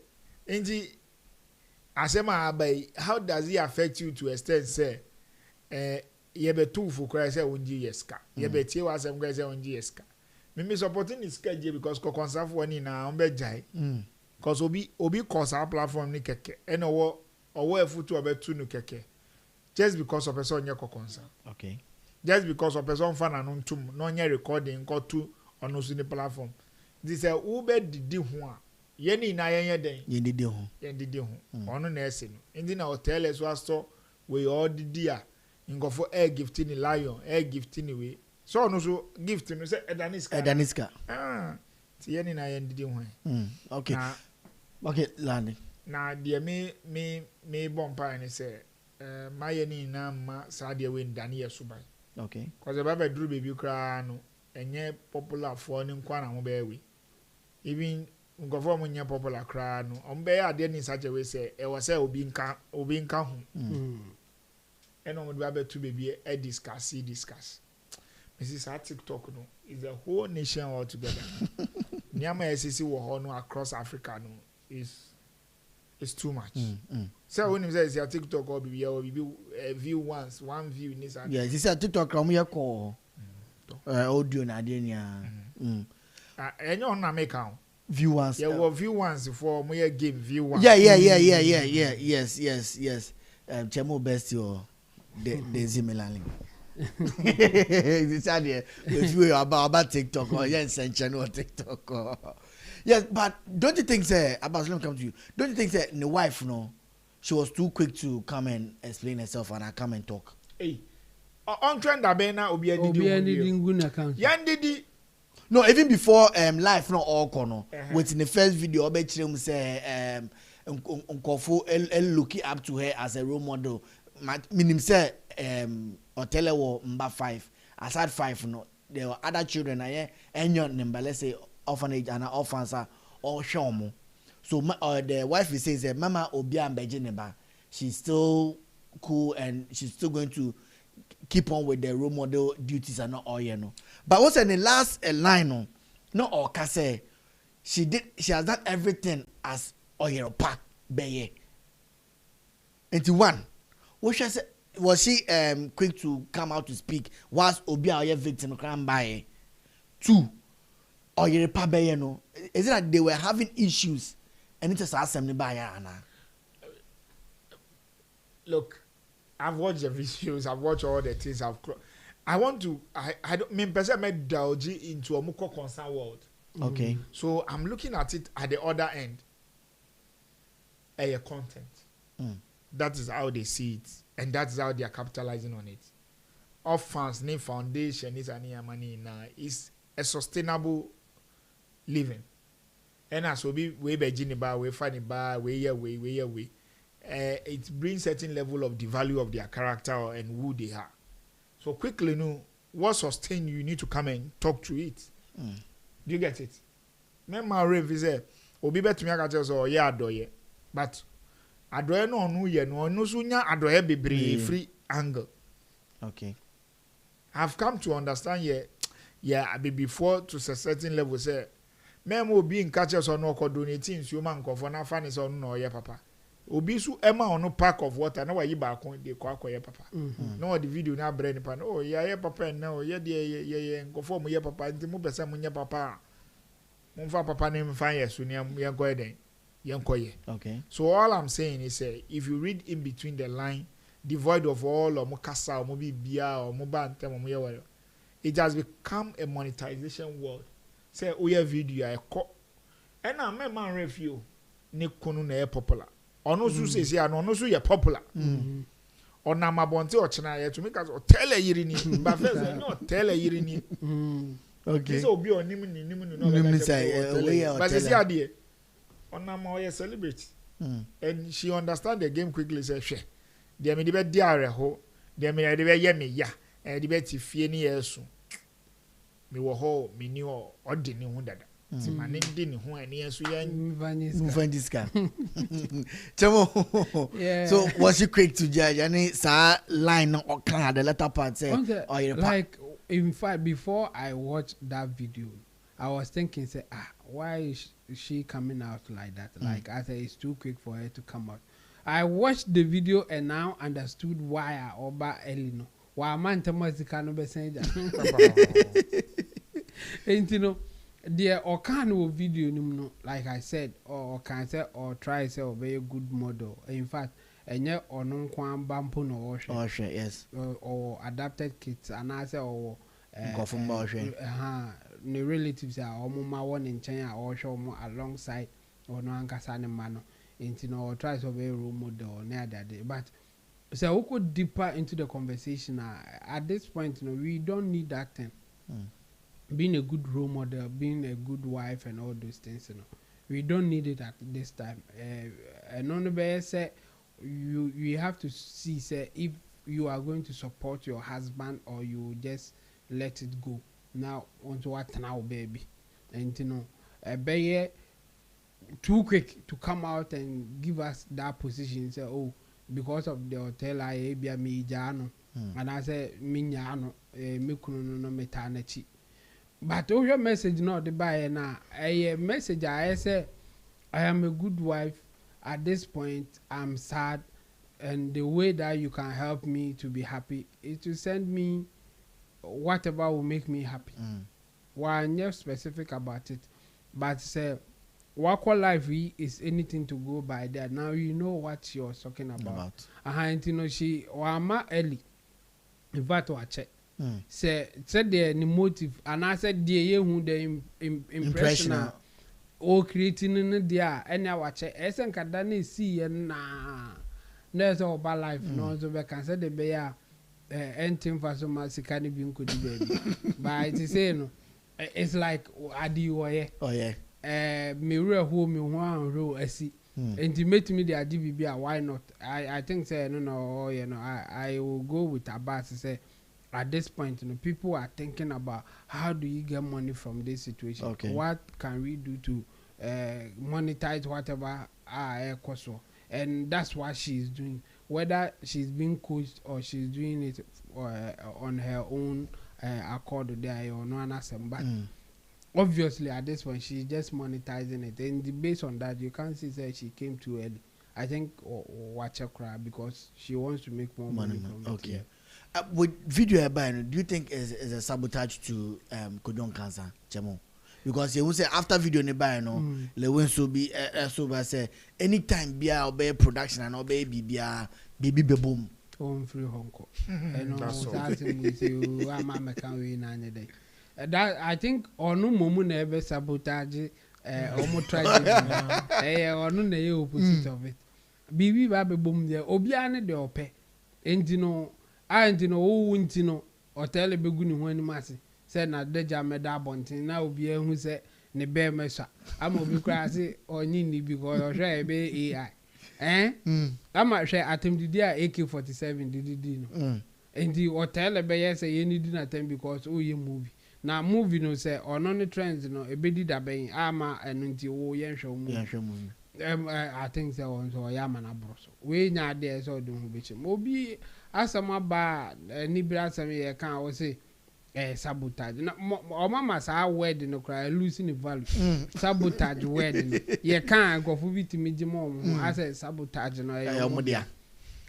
Inji. Asema abai, how does it affect you to extent say yebe two for cry say unji yeska yebe tie wa asem cry say unji yeska me supporting this kj because ko conserve one na on be jai cause obi cause our platform ni keke and owo efutu obetu no keke just because of person nye ko concern. Okay. Just because of person fan anuntum no nye recording ko tu ono su ni platform this ube didi ho a yeni na yenye den Yendidi ho ono na ese no ndi na Oteele so aso we all didi a ngofo air gifting lion air gifting we so no so gift no say edaniska ti ye ni na ye ndidi ho okay okay land na de me bompa ni say ma ye ni na ma sa de we ndane ye suban okay cause baba duru baby kra no enye popular for ni nkwa na ho ba we even ngofo mo nya popular kra no ombe ya de ni such a way say e was say obi nka ho eno mo baba tu baby e discuss Mrs. TikTok no is a whole nation altogether. Nyama SCC wo ho no across Africa no is too much. So when you say TikTok or be view once, one view in this. Yeah, this is TikTok come here call audio na dey nia. Enyo na make am view once. Yeah, we view once for mo game view once. Yeah. Yes. Chemo best your the Zimilaling. This idea if you about TikTok or or TikTok yes, but don't you think say about let me come to you, don't you think say the wife no she was too quick to come and explain herself and I come and talk? Hey on trend abena obi adidi account yan didi no even before life no all kono within the first video obe chire mu say nkofo looking up to her as a role model meaning say Oteele wo number 5 aside 5 no there were other children enyo number let's say orphanage and orphans are all show so the wife is saying mama obi ambeje neba she's still cool and she's still going to keep on with the role model duties and not all you know but what's in the last line no or say she has done everything as oyeropa beye into one what she said. Was she quick to come out to speak? Was Obi a victim crime by 2 or your papa no? Is it that they were having issues and it is assembly by Anna? Look, I've watched the videos, I've watched all the things I want to I don't mean person made indulge into a more concerned world. Okay. So I'm looking at it at the other end. A content. That is how they see it. And that's how they are capitalizing on it. Orphans, need foundation, is any money now is a sustainable living. And as we be Geneva, we find it by way. It brings certain level of the value of their character and who they are. So quickly, no, what sustain you need to come and talk to it. Do you get it? Remember, Rev say, "Obi bet me I so yeah adoye," but adoye no so nya adoye bebre free angle. Okay. I've come to understand before to a certain level say, "Mem obi in catches or no coordinating so man for na fan is on no ye papa." Obi su ema ono pack of water na wayi ba kon de kwa ye papa. No the video na brain pan oh ye papa na ye de nkofo mo ye papa nti mo besa mo nye papa. Mo fa papa ne mfa ye so ne ye go eden. Okay. So all I'm saying is if you read in between the line, devoid of all or mukasa or mobi bia or mobantem or moya, it has become a monetization world. Say oya video I call and I me man review ne kunu na popular. Ono su say ono su ye popular. Ona mabonte o chena ye to make us Oteele yiri ni ba first no Oteele yiri ni. Okay. So obi onim ni no say but say ade ona ma o celebrate and she understand the game quickly say hwe de me de be di areho de me de be ye me ya e de be ti fie ni yesu me wo ho me ni o de ni hu dada ti ma ne de ni hu ani yesu ya Vaniska. Chemo. So was she quick to judge any sa line or can the latter part say like in fact before I watched that video I was thinking say why is she coming out like that? Like I said, it's too quick for her to come out. I watched the video and now understood why I oba Elino. Why man temazika no be saying that. And you know, there or can video no like I said or can say or try say a very good model. In fact, and yet or non kwan bampo no Oshe, yes. Or adapted kits and I say or the relatives are almost one in China or show more alongside or no ankasa ne mano into no tries of a role model or near that day. But So we go deeper into the conversation. At this point, we don't need that thing. Being a good role model, being a good wife, and all those things, we don't need it at this time. And on the base, you have to see, say, if you are going to support your husband or you just let it go. Now, onto what now, baby, and be too quick to come out and give us that position. Say, oh, because of the hotel, I be a me jano, and I say me nyano, me kuno no metanachi. But oh, your message not the buyer now. A message I say, I am a good wife. At this point, I'm sad, and the way that you can help me to be happy is to send me whatever will make me happy. Why I'm not specific about it, but say work life is anything to go by there. Now you know what you're talking about. She wama early. In fact, I check. Say the motive, and I said the who the impression. O creating in there, and I watch it. Esen kadani see na. There's all about life. No, so we can say the bear. Anything for so much can be good baby. But it is no. It's like adi oye. Oh yeah. Me who me one row I see. Intimate me the idea. Why not? I think say no. I will go with Abbas to say. At this point, people are thinking about how do you get money from this situation? Okay. What can we do to monetize whatever cost? And that's what she's doing. Whether she's being coached or she's doing it on her own accord there or no one. But obviously, at this point, she's just monetizing it. And based on that, you can't see that she came too early. I think watch her cry because she wants to make more money from it. Okay. With video do you think is a sabotage to colon cancer, Chemo? Because you will say after video nearby, le win so be so by say anytime be obey production and obey be boom. Home free Hong Kong. That I think on no moment ever sabotage almost try or no opposite of it. Bibi baby boom there, Obiane de ope. And Oteele beguni when massy said na deja meda bontin now be who said ne bear mesa. I'm obi crassy or nini because or share be AI. I might share at him the dear AK-47 did and the Oteele be say any dinner time because you movie. Now movie no say or none the trends a bedi da being ama and until yen show movie. I think so on so Yamana Bros. We not there so doing which mobi as a bad Nibra Sammy can say sabotage. Or mama say wedding no cry losing the value. Sabotage wedding. You can't go for it to me mom. I say sabotage no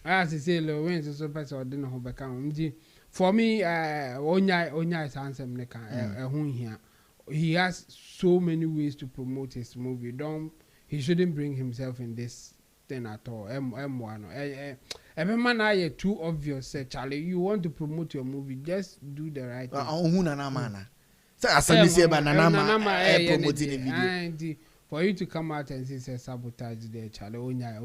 as I say low when so person or dinner ho become. For me onya is handsome neka here. He has so many ways to promote his movie. He shouldn't bring himself in this thing at all. M1. Every man are too obvious. Say, Charlie, you want to promote your movie, just do the right thing. For you to come out and say sabotage there, Charlie, onya.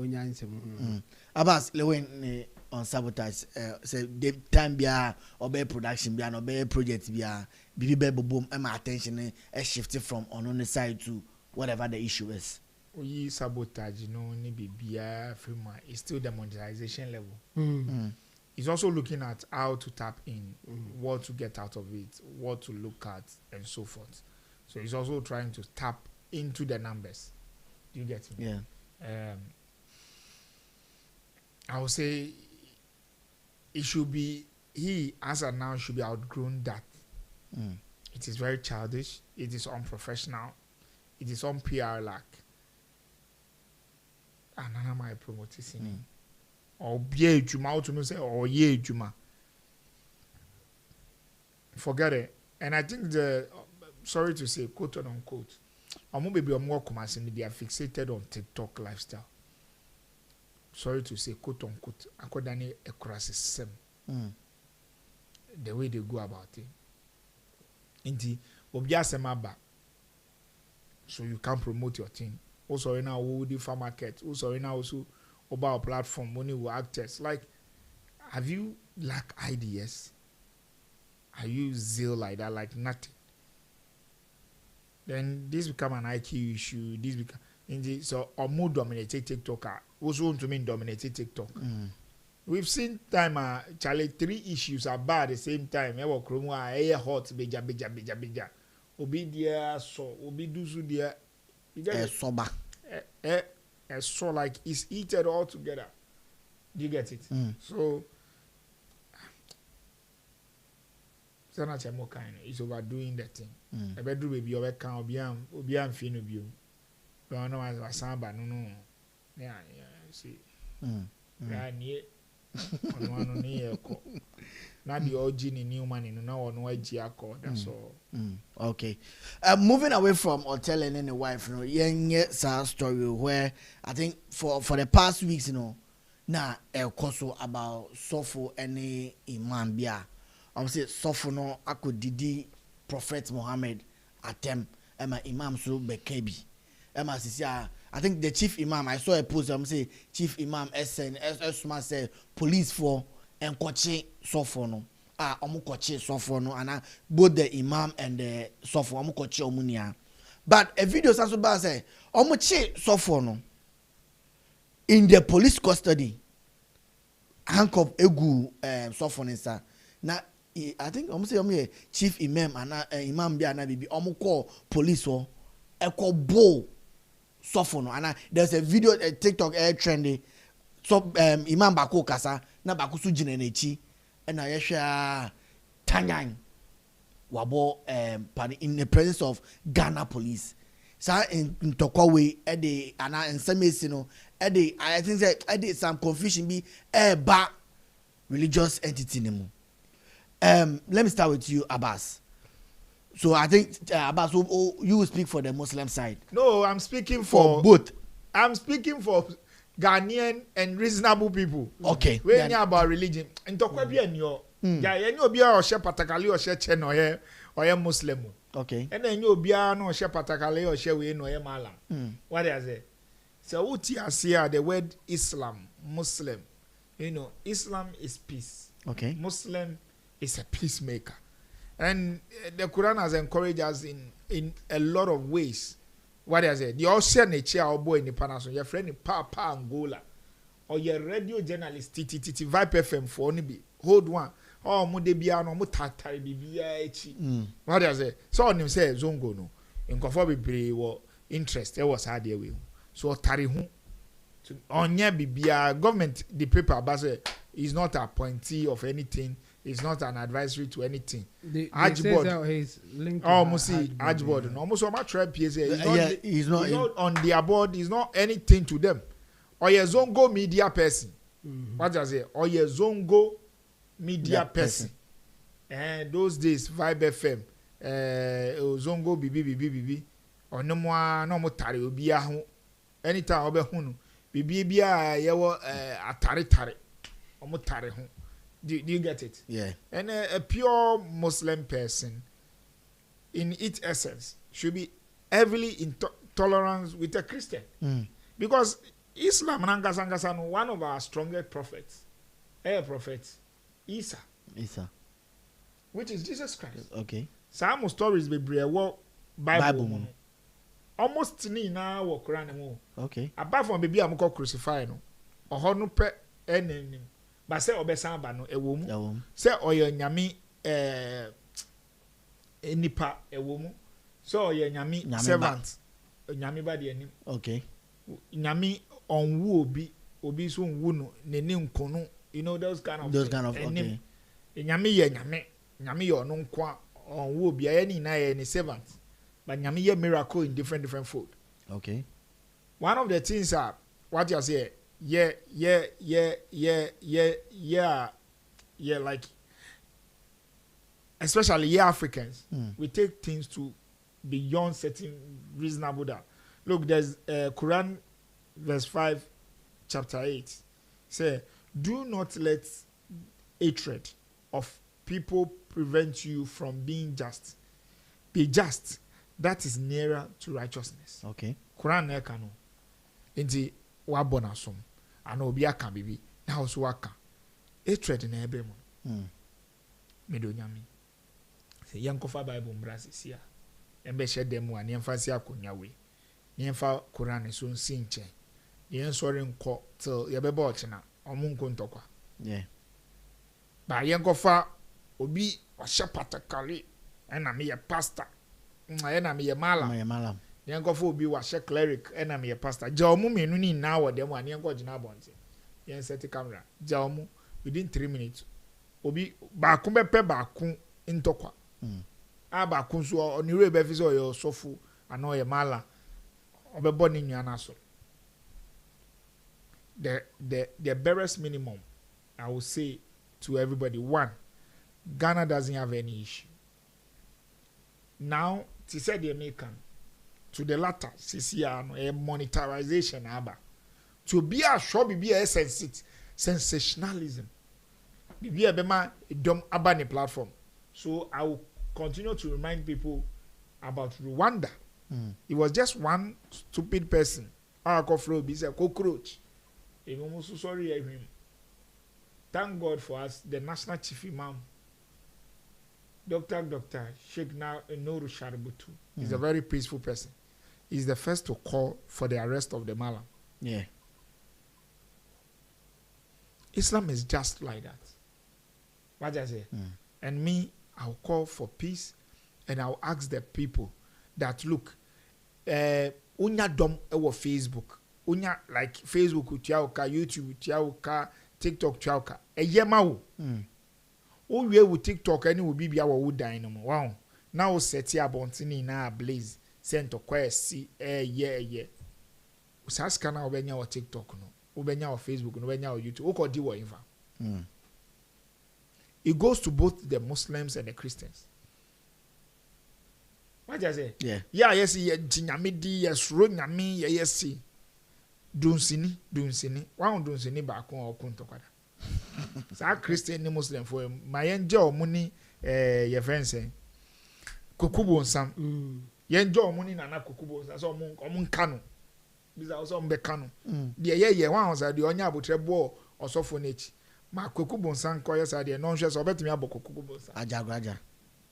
Abbas, Lewin on sabotage. Say the time bia obey production bia obey project bia. Bibi boom. My attention is shifted from on the side to whatever the issue is. We sabotage, ni BBI film. It's still the monetization level. It's also looking at how to tap in, what to get out of it, what to look at, and so forth. So it's also trying to tap into the numbers. Do you get me? Yeah. I would say it should be he as of now should be outgrown that. It is very childish. It is unprofessional. It is on PR lack. And I'm promoting or be juma to say or ye juma. Forget it. And I think sorry to say, quote unquote, I'm maybe more commercial. They are fixated on TikTok lifestyle. Sorry to say, quote unquote, according a crisis the way they go about it. Indeed, so you can promote your thing. Also, now we do farm market. Also, now also about platform money will actors like have you lack ideas? Are you zeal like that, like nothing? Then this become an IQ issue. This become so or more dominated TikTok. Also want to mean dominated TikTok. We've seen time Charlie 3 issues are bad at the same time. Ever kromwa air hot beja. Obi dia so obi dusu dia. You get soba. So like it's heated all together. Do you get it? So Sana chemo kind is overdoing that thing. I better baby over can obiam finu bio. But no as samba no. Yeah, see. Right near on near now the OG new money no no AG that's all. Okay. Moving away from Oteele and the wife, you know, yeah, sad story where I think for the past weeks, you know, now koso about Sofo any imam bia. I say Sofo no ako didi Prophet Muhammad atem ema imam so bekebi. Ema sisia I think the chief imam I saw a post say chief imam SN say police for enkoche Sofo no. Omukoche Sofo no and both the imam and the Sofo omukoche omunia. But a video also ba say omuche Sofo no in the police custody handcuff egu Sofo nsa na I think say chief imam and imam bia na bibi call police o eko bo Sofo no and there's a video a TikTok trendy so imam bako kasa na bako su jine nechi and I share Tanyan wabo in the presence of Ghana police. So in Tokwawe ede ana in Sammy no ede I think that ede some confusion be ba religious entity name. Let me start with you, Abbas. So I think Abbas, you will speak for the Muslim side. No, I'm speaking for both. I'm speaking for Ghanaian and reasonable people. Okay. We know about religion. In Tokwabi and your yeah, you know, be a share patakali or share chen or a Muslim. Okay. And then you be a no share patakali or share we no a malam. What is it? So what you see the word Islam, Muslim. You know, Islam is peace. Okay. Muslim is a peacemaker. And the Quran has encouraged us in a lot of ways. What is it? The Ocean nature or boy in the Panason, your friend in Papa Angola, or your radio journalist, TTT Vibe FM for only hold one. Oh, Mudebiano, Mutatari, BBH. What is it? So on him say, Zongo no. In conformity, what interest there was hard way. So Tarihu. On your BBA government, the paper, but is not a appointee of anything. It's not an advisory to anything. Ajboard. Almost see Ajboard. Almost on my trap PSA. He's not on their board. He's not anything to them. Or your Zongo media person. What does it? Or your Zongo media person. And those days, Vibe FM, Zongo BB. Or no more tari obiya. Anytime obe hunu. BB biya yewo atari. Omo tari hunu. Do you get it? Yeah. And a pure Muslim person, in its essence, should be heavily in tolerance with a Christian. Because Islam, one of our strongest prophets, prophet, Isa, which is Jesus Christ. Okay. Some stories be Bible. Almost ni na wo Quran. Okay. Apart from baby I'm called crucified no. Or no pe enemy. But say obesan ba no ewo mu say oye nyame nipa ewo mu say oye nyame servant nyame ba de anim okay nyame onwu obi so nwu no neni nkono you know those kind of okay nyame ye nyame ye ono nkwa onwu obi aye ni na ye ni servant but nyame ye miracle in different fold. Okay. One of the things are what you say yeah, like especially Africans, we take things to beyond certain reasonable that. Look, there's Quran verse 5, chapter 8. Say, do not let hatred of people prevent you from being just. Be just. That is nearer to righteousness. Okay. Quran nekano. Inti wabonasum. And obi aka bibi na also aka hatred na ebe mu me do nyame se yankofa bible mbrase sia embe hyede mu a ne mfa sia akonya we ne mfa Quran so nsi nche ne nsori nko till ye beba ochina omu nko ntokwa ba yankofa obi wahye patakali ena me ye pastor ena me ye malam ne yankofa obi wahye cleric ena me ye pastor ja omu menu ni na wo dem a ne yanko gina bonte yen set camera ja omu within 3 minutes obi ba kun bepe ba kun ntokwa aba kun so onire be fi so yo sofu ana ye mala obebo ni nua na so the barest minimum I will say to everybody, one, Ghana doesn't have any issue. Now, she said the American, to the latter, a monetarization, to be a show, be a sensationalism, be a bema dumb abani platform. So I will continue to remind people about Rwanda. It was just one stupid person. Our is a cockroach. I'm so sorry, I mean. Thank God for us, the National Chief Imam, Dr. Sheikh Noru Shaributu, is a very peaceful person. He's the first to call for the arrest of the Malam. Yeah. Islam is just like that. What I say? And me, I'll call for peace, and I'll ask the people that look, unya dom ewo Facebook, unya like Facebook utiauka, YouTube utiauka, TikTok utiauka, eyemawo. We will TikTok any will be our wood dynamo. Wow. Now set ya bontini na blaze. Send to quest yeah. Usas kana obenya wa TikTok no. Obenya wa Facebook no, obenya wa YouTube. Oko di wa infa. It goes to both the Muslims and the Christians. What I say? Yeah. Yeah, yes, jinyamidi, yes, ro nyami, yes, dunsini. Wa dunsini ba kon okun to kwada. Sa Christian ni Muslim for my enjoy money your friends say Kukubo nsam ye enjoy money na Kukubo nsam so omun kanu biza also mbe kanu de ye wan sa de onya abotre bo osofo nechi ma Kukubo nsam ko ye sa de no hwe so betimi abo Kukubo nsam ajagraja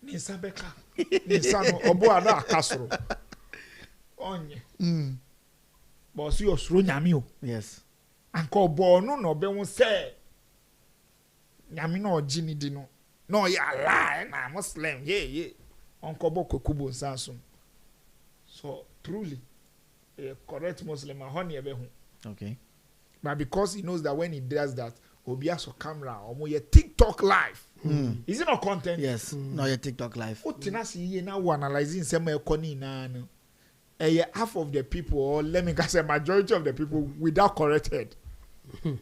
ni sabeka ni sanu obo ada akasoro onye bo si osuro nyame o yes anko bo no no be won say nyami no jini di no no ya lie na Muslim yeah onko bo Kukubo nsanso so truly a correct Muslim honey ebe hu okay but because he knows that when he does that obi aso camera omo ye TikTok live is it not content yes no ye TikTok live utina si ye na analyzing some ekoni na no half of the people or let me say majority of the people without correct head.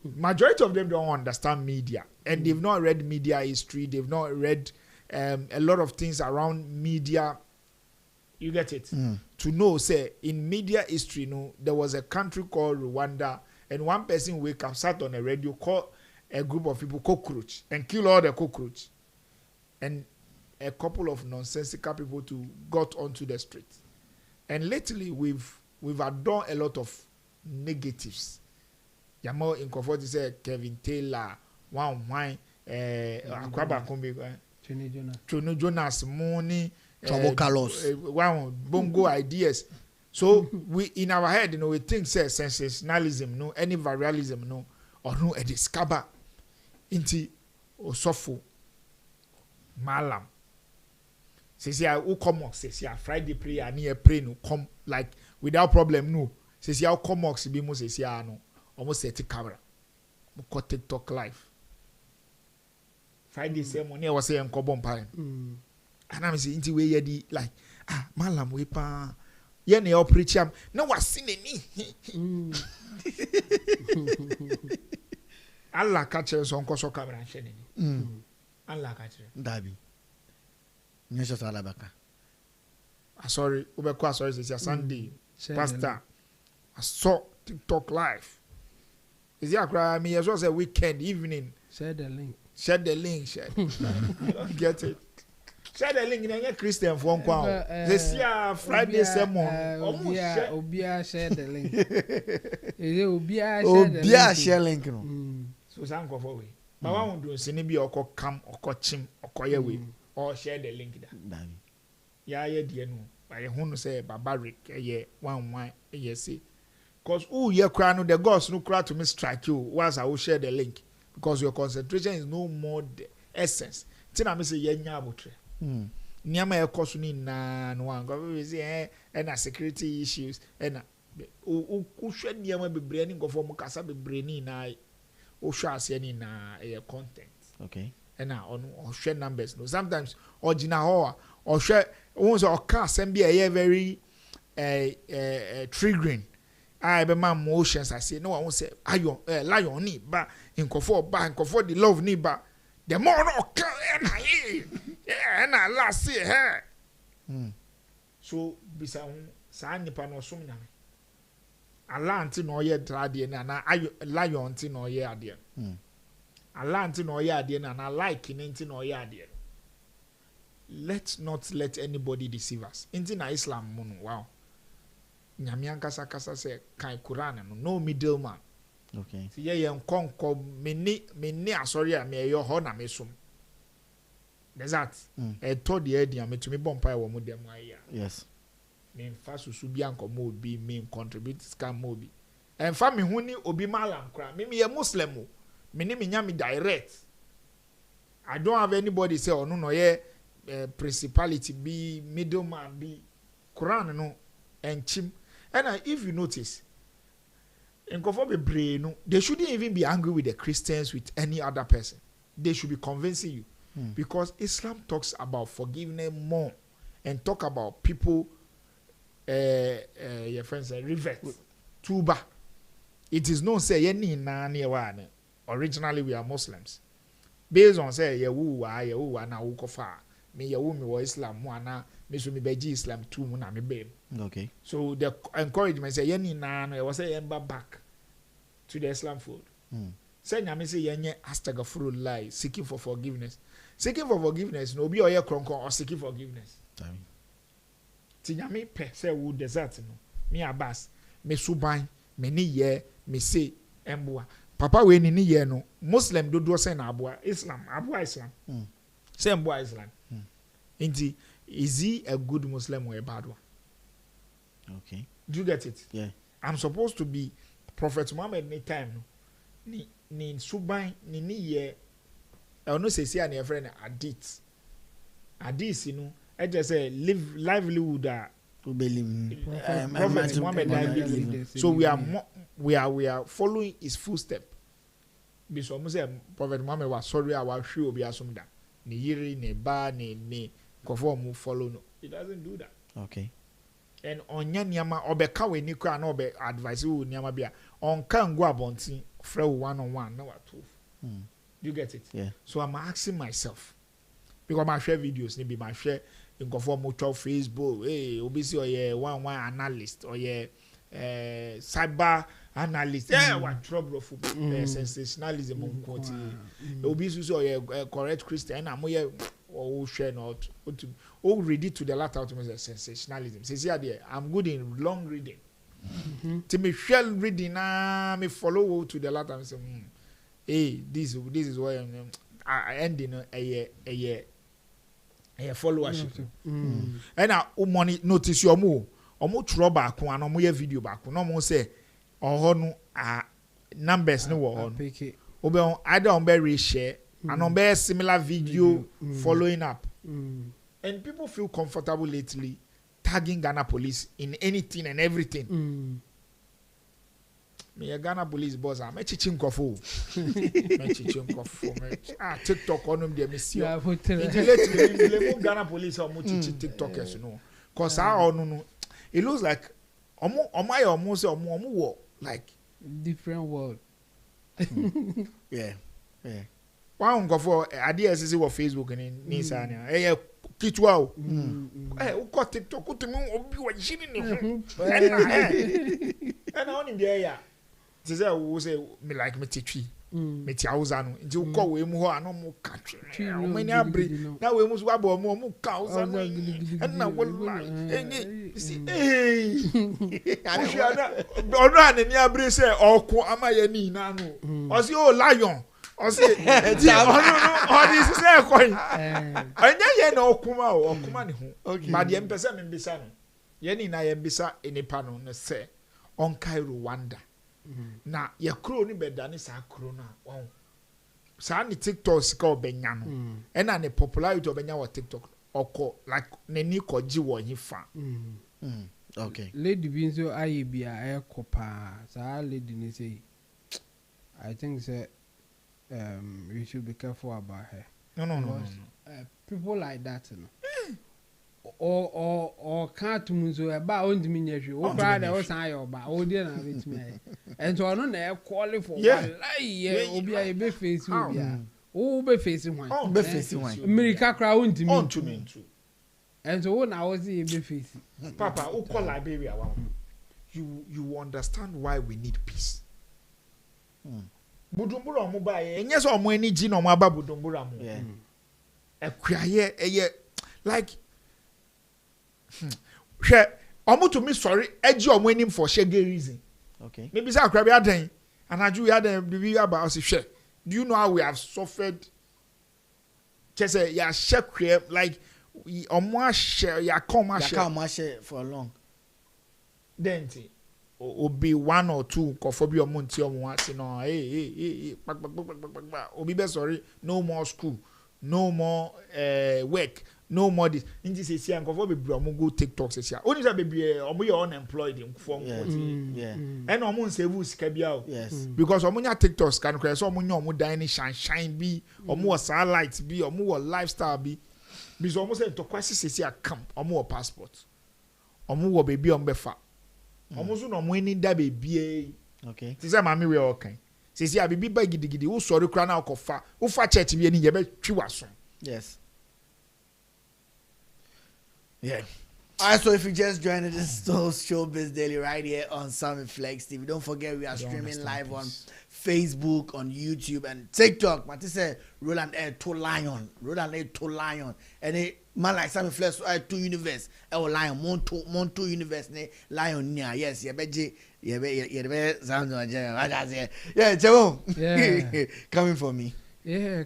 Majority of them don't understand media and they've not read media history. They've not read a lot of things around media. You get it? To know, say, in media history, there was a country called Rwanda and one person wake up, sat on a radio, called a group of people cockroach and kill all the cockroach. And a couple of nonsensical people got onto the street. And lately, we've done a lot of negatives. Yamo in comfort say Kevin Taylor, Akwaba Kombi, Chono Jonas, Moni, Trouble Carlos, bongo ideas. So we in our head, we think say sensationalism, no, any viralism, no, or no, a discover into Osofo Malam. Says ya who come on, says ya Friday prayer near pray no come like without problem, no. Says ya come on, be mo says ya no. Almost set camera. Mo TikTok live. Friday say money I was saying kobon pie. And I'm saying inti we yedi like malam we pa ye na preach am na was ni. Allah catch us on koso camera shene ni. Allah catch. Dabi. Nyesha sala baka. Sorry, ubekwa sorry say Sunday. Pastor. I saw TikTok live. Is it a me as well as a weekend evening? Share the link. Share. Get it. Share the link in any Christian phone call. This year Friday sermon. Obia share the link. Is it Obia share the link? So some go for we. But one do sini bi oko come oko chim oko ye we or share the link da. Ya ye de no. But you know say barbaric ye one ye say. Cause ye cry no the gods no cry to me strike you once I will share the link because your concentration is no more the essence. Tina me say ye nya abotre. Niama e koso ni na no one go say na security issues na o hwe niama bebre ni ngofo mo kasa bebre ni na o hwe ase ni na content. Okay. Na on hwe numbers no sometimes original ho o hwe won say o ka asem bi e very triggering. I be my emotions I say no I won't say ayo lion ni ba nkofo the love ni ba the more no na last see her so bisa sa nipa no som nyame ala anti no ye drade na ayo lion anti no ye ade ala anti no ye ade na like ni anti no ye ade. Let's not let anybody deceive us inti na Islam mu no wow nyame kasa say kan Quran no middleman. Okay. Si ye nkonko meni asori a me yo ho na mesom. There's that. To the edi am to me bompa wo mo dem aye. Yes. Me mfa susu bi ankomo obi me contribute scam obi. Emfa me hu ni obi malam kra. Me ye Muslim o. Me ni me nyame direct. I don't have anybody say oh no ye principality be middleman be Quran no enchim. And if you notice, in Kofobe no, they shouldn't even be angry with the Christians, with any other person. They should be convincing you. Because Islam talks about forgiveness more and talk about people, your friends say, revert, tuba. It is known, say, originally we are Muslims. Based on, say, na ukofa. Me wa Islam, me so me beji Islam too, na me be. Okay. So the encouragement say yeni na no was say emba back to the Islam fold. Say nyame say yenye astaghfirullah, seeking for forgiveness. Seeking for forgiveness no be oye kronkon or seeking forgiveness. Ti nyame pe say wo desert no. Me abas, me suban, me ni ye, me say emboa. Papa we ni ye no. Muslim do say na aboa Islam, aboa Islam. Say emboa Islam. Inti is he a good Muslim or a bad one? Okay. Do you get it? Yeah. I'm supposed to be Prophet Muhammad any time. Ni suban ni ye. I don't say any friend adit. Adit, you know. I just say live livelihood. Prophet Muhammad livelihood. So we are following his footstep. Because almost say Prophet Muhammad was sorry I was sure be asumda. Ni yiri ni ba ni conform follow no. It doesn't do that. Okay. And onya niama obeka we ni kwa na obe advise wo niama bia on kan go abontin frɛ one on one na what do you get it? Yeah. So I'm asking myself because my share videos ni be my share in conform mutual Facebook obisi or one analyst or cyber analyst what trouble for sensationalism on quote obisi so correct Christian am or share not read it to the latter ultimate sensationalism. Says here I'm good in long reading. To me shell reading me follow to the latter and say hey this is why I end in a followership. And now money notice your move omo tro back one omo ye video back no mo say oh no numbers no wo on obe on either on be share and on be similar video following up. And people feel comfortable lately tagging Ghana police in anything and everything. Me a Ghana police boss am chichim kofo. Me chichim kofo. TikTok on them dey miss you. Lately Ghana police am chichi TikTokers you know. Cause how no it looks like omo like different world. Yeah. One go for idea is on Facebook and Nissan. Hey, kitwa o. Eh, uko TikTok utimi obi wa jini ni. And on in the area. Say we say me like me titwi. Me ti awuza no. Nti uko we mu ho ano mu country. O many abre. Na we mu so abo mu ka awuza no. And na wallahi. Hey. Ono ani abre say oko amaye ni na no. O si o lion. I say, oh, this is a coin. I know no Okuma or Okuma. Okay, but the Empress in Bissano. Yenny na Yembisa in a panel, say, on Cairo, Rwanda. Na your crew ni bedani sa krona. Wow. Sa ni TikTok sika obenyano. And an popularity obenya wa TikTok. Oko like neni ko jiwo hifa. Okay. Lady Binzo Ayibia air copa. Sa lady ni say I think say we should be careful about her. No. People like that, you know. Or can't munzo about on the miniature. Oh, brother, or sign about all the other with me. And so I don't know quality for be a big face. Oh, be facing one. Oh, be facing one. America crowd to me. To me too. And so when I was a big face. Papa, who call Liberia? You understand why we need peace. Budumbura mo ba ye. Enye so mo ani gi no mo aba budumbura mo. Yeah. Ekwaye like hwe omo to me sorry agi omo anim for shege reason. Okay. Maybe say akwa bi adan anaju ya dan bi about say hwe. Do you know how we have suffered? Just say ya shekwe like omo share ya come share for long. Then obi 1 or 2 kofobi omonti omo ase no obi be sorry no more school no more work no more this nti say see nkofo bebre omo go TikTok say sia oni say bebre omo ye unemployed in form yeah and omo save sika bia o yes because omo nya TikTok scan kra so omo nya omo dan ni shine bi omo was satellite bi omo was lifestyle bi because omo say to kwasi say come omo was passport omo wo baby omo befa omo so no mo ni da baby okay ti say mama we okay say abibi ba gidigidi wo sori kra na okofa wo fa church bi ni ye be twi waso yes yeah. Alright, so if you just joined us, this is Showbiz Daily right here on Sammy Flex TV. Don't forget we are streaming live on Facebook, on YouTube, and TikTok. But this is Roland Air to Lion. And a man like Sammy Flex, 2 universe. Lion, Monto universe, Lion near. Yes, yeah, sounds like yeah, coming for me. Yeah,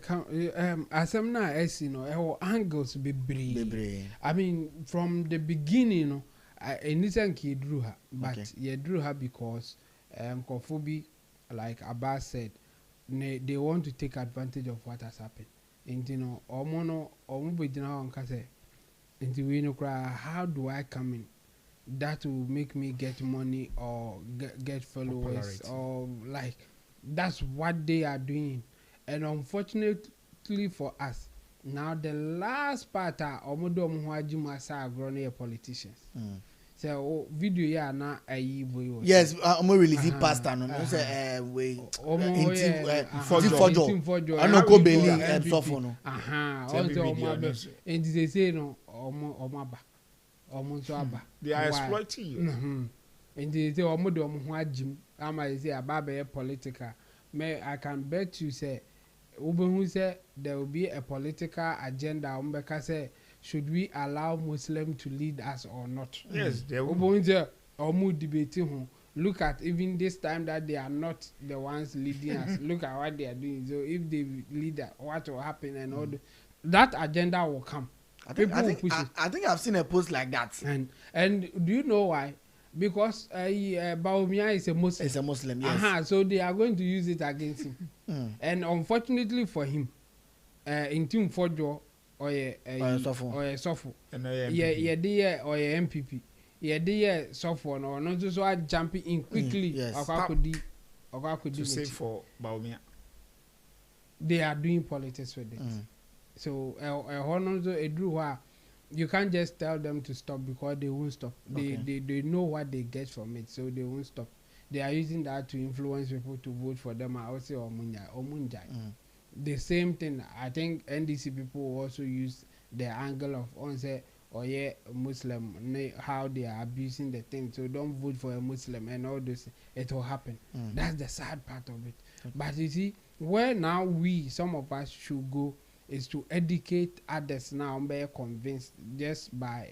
asem na esi no angles be brave. I mean from the beginning no anything ki drew her but okay. Drew her because Kofobi like Abbas said they want to take advantage of what has happened. And you know omo be jina on ka say nti we no cry how do I come in that will make me get money or get followers or like that's what they are doing. And unfortunately for us, now the last part omodo muhaji masa grown politicians. So video ya na ayi boy. Yes, omo release pastor no say we fojo. I no go belly and suffer no. And they say no omo aba. Omo so aba. They are exploiting you. And they say omodo muhaji ama say aba political. I can bet you say who say there will be a political agenda say should we allow Muslims to lead us or not? Yes, there will be debating. Look at even this time that they are not the ones leading us. Look at what they are doing. So if they lead what will happen and all that agenda will come. I think I've seen a post like that. And do you know why? Because Baumia is a Muslim. It's a Muslim, yes. So they are going to use it against him. And unfortunately for him, in Team Fojo or a Sofo, or a MPP, Sofo, or not just jumping in quickly. Yes. To say for Baumia. They are doing politics with it. So a drew you can't just tell them to stop because they won't stop. They know what they get from it, so they won't stop. They are using that to influence people to vote for them. I would say Omunjai. The same thing. I think NDC people also use the angle of say Muslim, how they are abusing the thing. So don't vote for a Muslim and all this. It will happen. That's the sad part of it. But you see, where now some of us should go is to educate others now and be convinced just by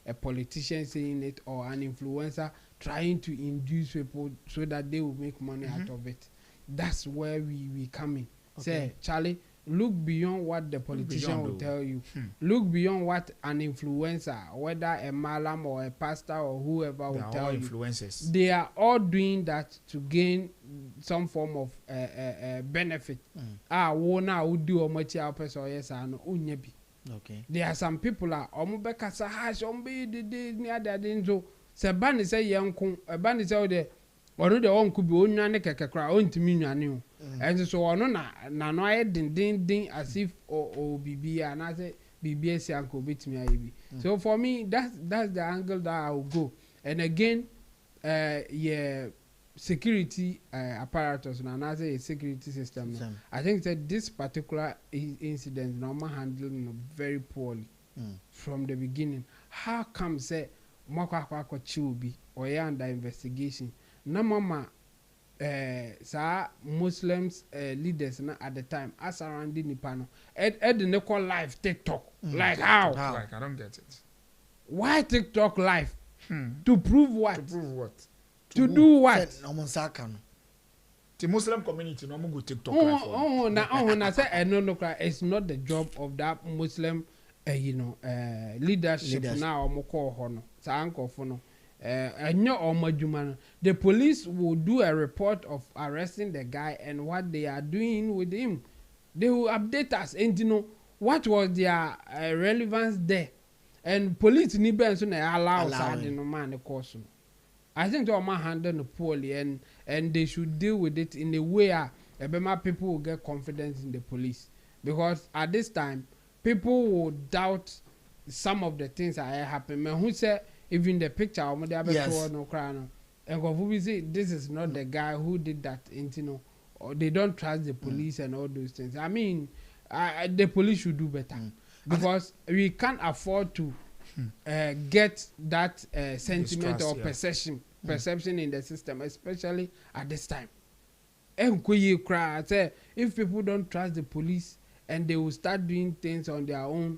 a politician saying it or an influencer trying to induce people so that they will make money out of it. That's where we come in. Say, Charlie, look beyond what the politician will tell you. Look beyond what an influencer, whether a malam or a pastor or whoever will tell you. Influencers. They are all doing that to gain some form of benefit. Wona would do much person yes and unyebi. Okay. There are some people are omubeka sahash ombe de near that so Sabani say yankum a band is out there. Or the one could be only kekra on to me new. And so on na no I ding as if or BB and I say BBS uncle beat me. So for me that's the angle that I will go. And again, security apparatus and I say a security system. I think that this particular incident normal handling very poorly from the beginning. How come say Mokwa Chubi or under investigation? Na mama sa Muslims leaders na at the time as around the Nipano the call live TikTok like how like I don't get it. Why TikTok live to prove what to do what the Muslim community no go TikTok live na say no it's not the job of that Muslim leadership now omoko ho no sa ankofo no the police will do a report of arresting the guy and what they are doing with him. They will update us and what was their relevance there. And police need to allow man the course. I think they are handling poorly and they should deal with it in a way people will get confidence in the police. Because at this time, people will doubt some of the things that happen. Man, who said even the picture of no crown and we say this is not the guy who did that or they don't trust the police and all those things. I mean the police should do better because we can't afford to get that sentiment or perception in the system, especially at this time. If people don't trust the police and they will start doing things on their own,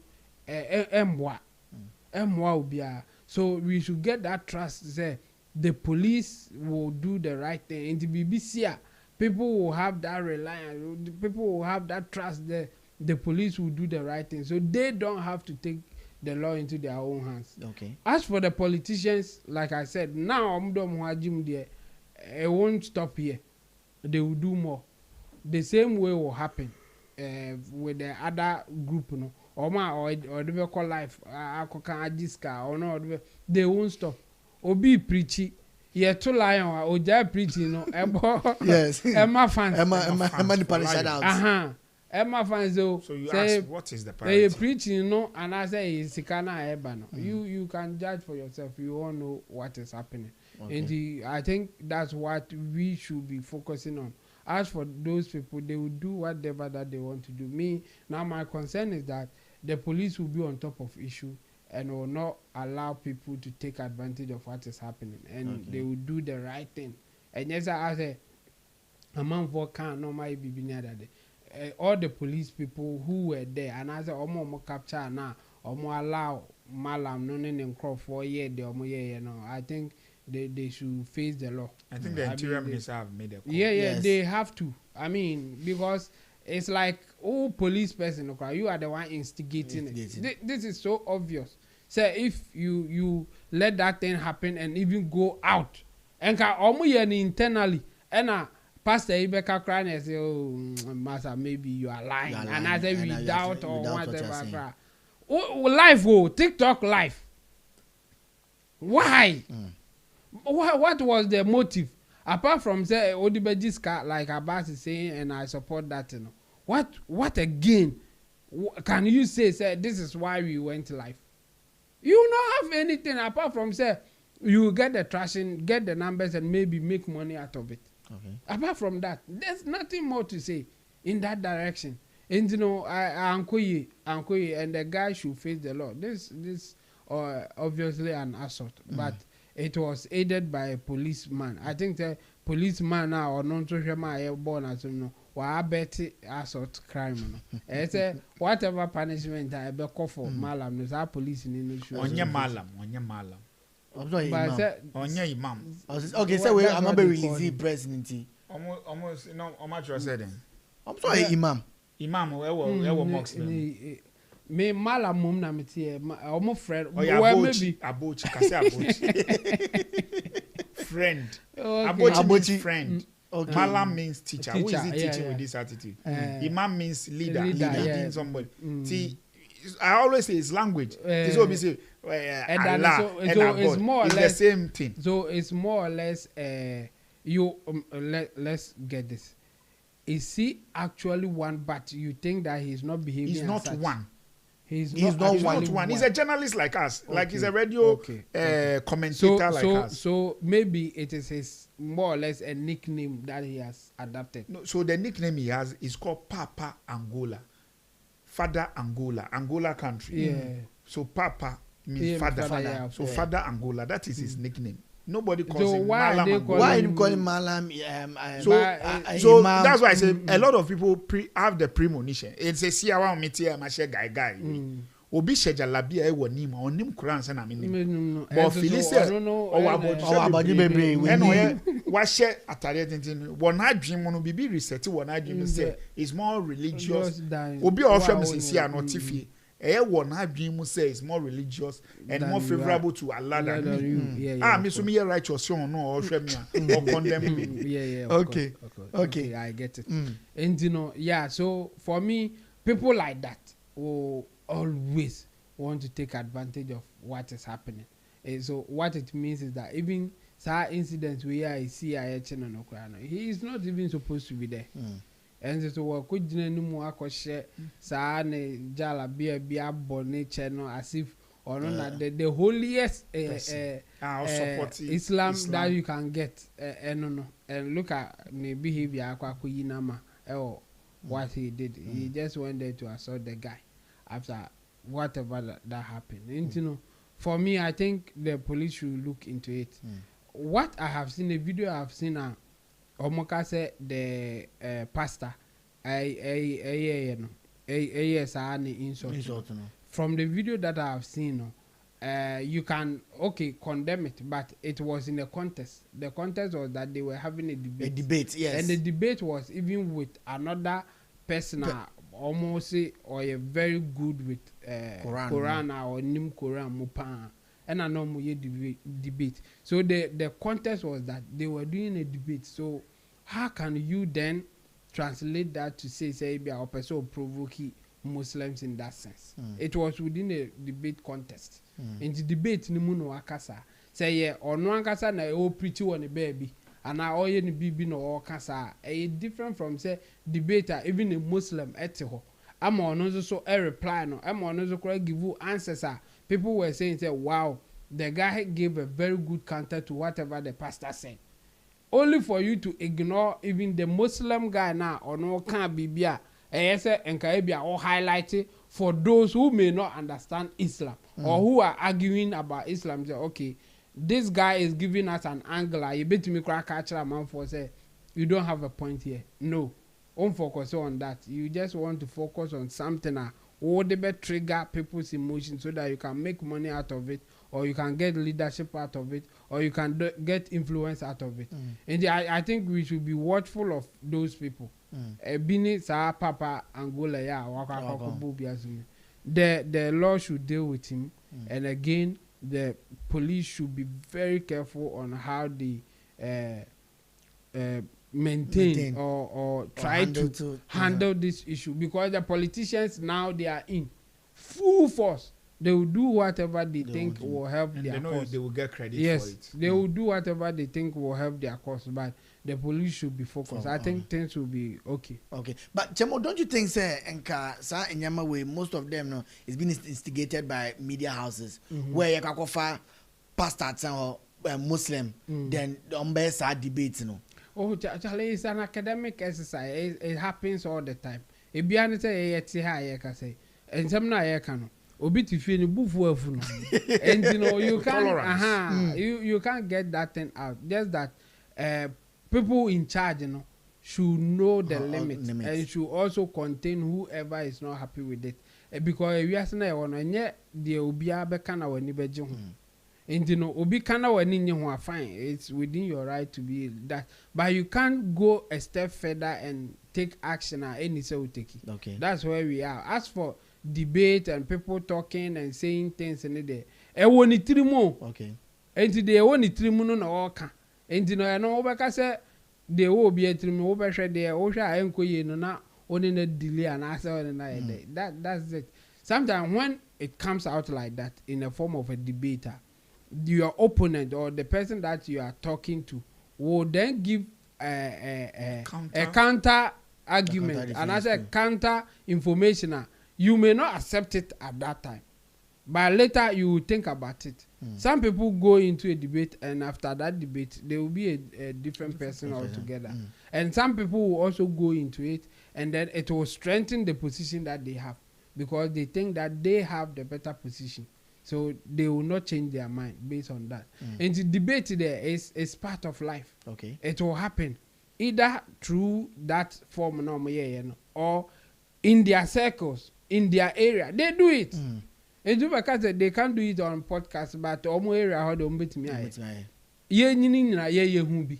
will be so we should get that trust. Say the police will do the right thing. In the BBC, people will have that reliance. People will have that trust that the police will do the right thing. So they don't have to take the law into their own hands. Okay. As for the politicians, like I said, now it won't stop here. They will do more. The same way will happen with the other group, or the call life or no, they won't stop. Obi preaching, yeah, to lion or Oja preaching, yes, Emma fans, Emma the parish out. Emma fans, so you say, ask what is the priority? They preaching, and I say it's Sikana Ebano. You can judge for yourself. You all know what is happening. Okay. And I think that's what we should be focusing on. As for those people, they will do whatever that they want to do. Now my concern is that the police will be on top of issue and will not allow people to take advantage of what is happening. And they will do the right thing. And yes, I say, a man for can't normally be near that. All the police people who were there, and I say, Omo capture now, Omo allow Malam no and crop for a year, I think they should face the law. I think the interior minister have made a call. Yeah, they have to. I mean, because it's like, police person, you are the one instigating it. This is so obvious. So if you let that thing happen and even go out, and internally, and Pastor Ibeka crying and say, Master, maybe you are lying. And I say, we doubt or whatever. Live, TikTok live. Why? What was the motive? Apart from say Odibeji's car, like Abbas is saying, and I support that. What again? Can you say this is why we went live? You don't have anything apart from say you get the trashing, get the numbers, and maybe make money out of it. Okay. Apart from that, there's nothing more to say in that direction. And Ankoye, and the guy should face the law. This obviously an assault, but it was aided by a policeman. I think the policeman now or non-social man born as bet assault crime. It's whatever punishment I be call for malam. There's our police in the issue. Onye malam. I'm sorry, Onye imam. Okay, so I'm not releasing presidency. Almost, how much you said then? I'm sorry, Imam. Imam, where Muslim. Me mala mum na me tie omo friend where maybe abochi kase abochi friend abochi means friend. Okay. Malam means teacher. Who is he teaching with this attitude? Imam means leading somebody. See, I always say it's language. This will be say Allah and it's more or less the same thing. So it's more or less let's get this. Is he actually one, but you think that he's not behaving? He's not one. He's not one. He's a journalist like us. Okay. Like he's a radio commentator like us. So maybe it is his more or less a nickname that he has adapted. No, so the nickname he has is called Papa Angola. Father Angola country. Yeah. So Papa means father. Yeah, so Father Angola, that is his nickname. Nobody calls him Malam. Why do you call him Malam? So that's why I say a lot of people have the premonition. It's a siawa metia mashe guy. Obi shejalabi e wonim onim Quran say na menim. But Philise abadi bebre wa share atare tintin won adwin no bibi research won adwin say is more religious. Obi ofem say anotifie. One dream will say is more religious and more favorable to Allah than me. Me so me righteous or condemn me. Okay, I get it. And you know, so for me, people like that will always want to take advantage of what is happening. And so what it means is that even some incidents where I see he is not even supposed to be there. And so we could no akoshe saa ne jala bia bonne channel as if or not the holiest Islam that you can get no and look at the behavior akwa what he did. He just went there to assault the guy after whatever that happened. And you know, for me, I think the police should look into it. What I have seen, the video I have seen Omoka said the pastor insult. From the video that I have seen, you can condemn it, but it was in a contest. The contest was that they were having a debate. A debate, yes. And the debate was even with another person almost say or a very good with Quran or Nim Quran Mupan. And I know debate. So the contest was that they were doing a debate. So how can you then translate that to say be a person provoke Muslims in that sense? It was within a debate contest. In the debate ni muno akasa say or no akasa na o pretty one baby and na all any bibi no akasa a different from say debater even a Muslim eteho. I'm on so a reply no. I'm on so give you answers. People were saying, wow, the guy gave a very good counter to whatever the pastor said. Only for you to ignore even the Muslim guy now or no can't be bia. And Caribbean or highlight it for those who may not understand Islam or who are arguing about Islam. Say, okay, this guy is giving us an angle. You bet me crack a man for say, you don't have a point here. No, don't focus on that. You just want to focus on something or they better trigger people's emotions so that you can make money out of it, or you can get leadership out of it, or you can get influence out of it. And I think we should be watchful of those people. Bini sa Papa Angola ya the law should deal with him, and again the police should be very careful on how they maintain or try to handle this issue, because the politicians now they are in full force. They will do whatever they think will help their cause. They will get credit for it. They will do whatever they think will help their cause, but the police should be focused. I think things will be okay. Okay, but Chemo, don't you think, sir, Enyama way most of them no is being instigated by media houses where you can offer pastors or Muslim, then the umbesa debates, you know. Oh, Charlie, it's an academic exercise. It happens all the time. If you say, and some na can obi to feel and you know you can't you can't get that thing out. Just that people in charge, you know, should know the limits and should also contain whoever is not happy with it. Because if you are saying one, and yet the obi abekana when you And you know, obi kana wani nye fine. It's within your right to be that, but you can't go a step further and take action at any say take it. Okay. That's where we are. As for debate and people talking and saying things in there, e woni trimo. Okay. And today woni trimo no na oka. And you know, I know obeka say they will be a trimo obe hwe there o hwa enko ye no na oni na delay and answer on na that's it. Sometimes when it comes out like that in the form of a debater, your opponent or the person that you are talking to will then give a counter argument and as a counter information. You may not accept it at that time, but later you will think about it. Some people go into a debate and after that debate they will be a different person altogether. And some people will also go into it and then it will strengthen the position that they have because they think that they have the better position. So they will not change their mind based on that. And the debate there is part of life. Okay. It will happen either through that form or in their circles, in their area. They do it. And because they can't do it on podcast, but omo area how they meet me. Ye nyini na ye hu bi.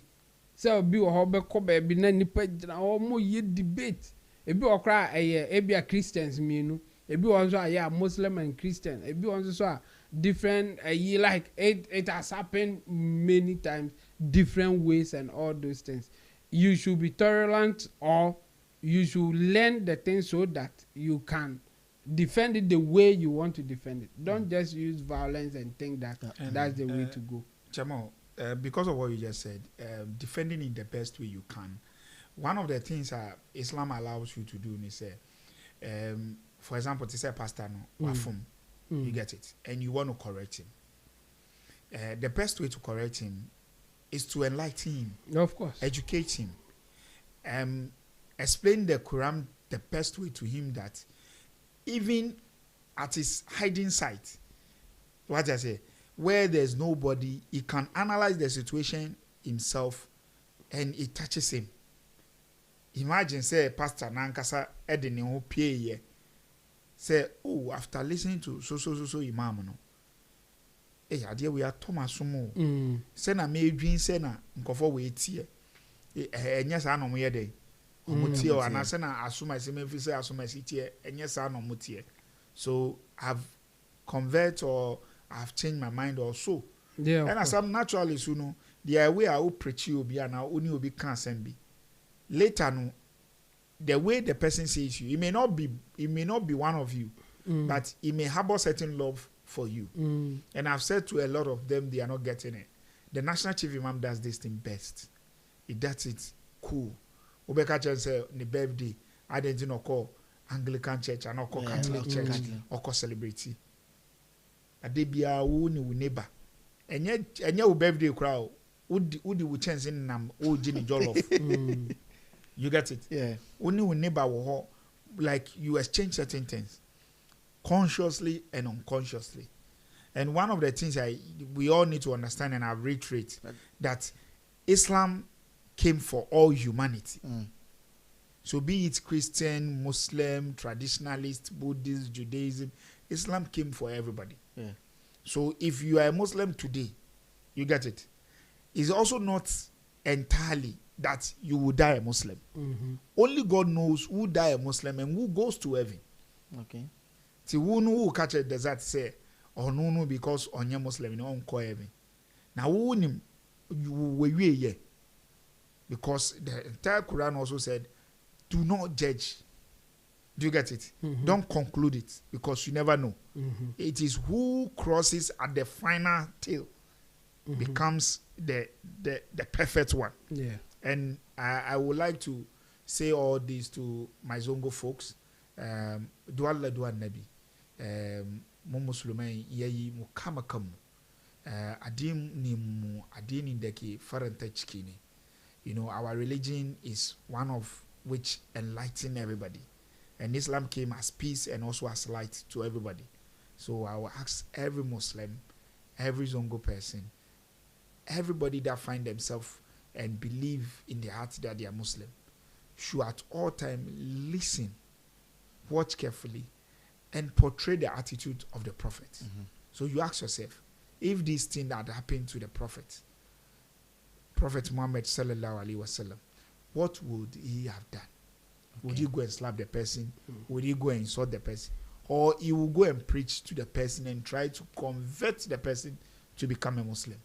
So bi wo ho be ko be bi na nipa gina omo ye debate. Ebi okra ebi a Christians mienu. Ebi also a Muslim and Christian. Ebi also different like it has happened many times, different ways and all those things. You should be tolerant or you should learn the things so that you can defend it the way you want to defend it. Don't just use violence and think that that's the way to go. Jamal, because of what you just said, defending it the best way you can. One of the things Islam allows you to do is for example, to say pastor no, you get it, and you want to correct him. The best way to correct him is to enlighten him, of course, educate him, explain the Quran the best way to him that even at his hiding site, what I say, where there's nobody, he can analyze the situation himself and it touches him. Imagine, say, Pastor Nankasa Edini who pay say, oh, after listening to so imam no. Eh, idea we are Thomas Sumo. Say na me dream say na nkofo we tie. Enya sa no mo ye dey. Omutie o anase na asuma se me fi say asuma si tie enya sa no mutie. So I've convert or I've changed my mind or so. Yeah. And as I'm naturally so no, the way I will preach you be and only will be can be. Later no, the way the person sees you, it may not be one of you, but he may harbor certain love for you. And I've said to a lot of them, they are not getting it. The National Chief Imam does this thing best. He does it cool. Obeka Church say the birthday, I didn't know call Anglican Church and not call Catholic Church or call celebrity. A day be a neighbor. And yet your birthday crowd would chance in nam Jenny Jollof. You get it? Yeah. Only when neighbor will like you exchange certain things consciously and unconsciously. And one of the things we all need to understand, and I reiterate that Islam came for all humanity. So be it Christian, Muslim, traditionalist, Buddhist, Judaism, Islam came for everybody. Yeah. So if you are a Muslim today, you get it. It's also not entirely that you will die a Muslim. Only God knows who die a Muslim and who goes to heaven. Okay. See, who catch a desert say, or no, because on your Muslim, you don't call heaven. Now, who him, you will ye. Because the entire Quran also said, do not judge. Do you get it? Don't conclude it because you never know. It is who crosses at the final tail becomes the perfect one. Yeah. And I would like to say all this to my Zongo folks. Dualla dua nabi. Mo Muslimin yayi mu kama kamu. Adim ni mu adini deki faranta chikini. You know, our religion is one of which enlighten everybody. And Islam came as peace and also as light to everybody. So I will ask every Muslim, every Zongo person, everybody that find themselves and believe in their heart that they are Muslim, should at all time listen, watch carefully, and portray the attitude of the Prophet. So you ask yourself, if this thing had happened to the Prophet Muhammad sallallahu alaihi wasallam, what would he have done? Would he go and slap the person? Would he go and insult the person? Or he will go and preach to the person and try to convert the person to become a Muslim?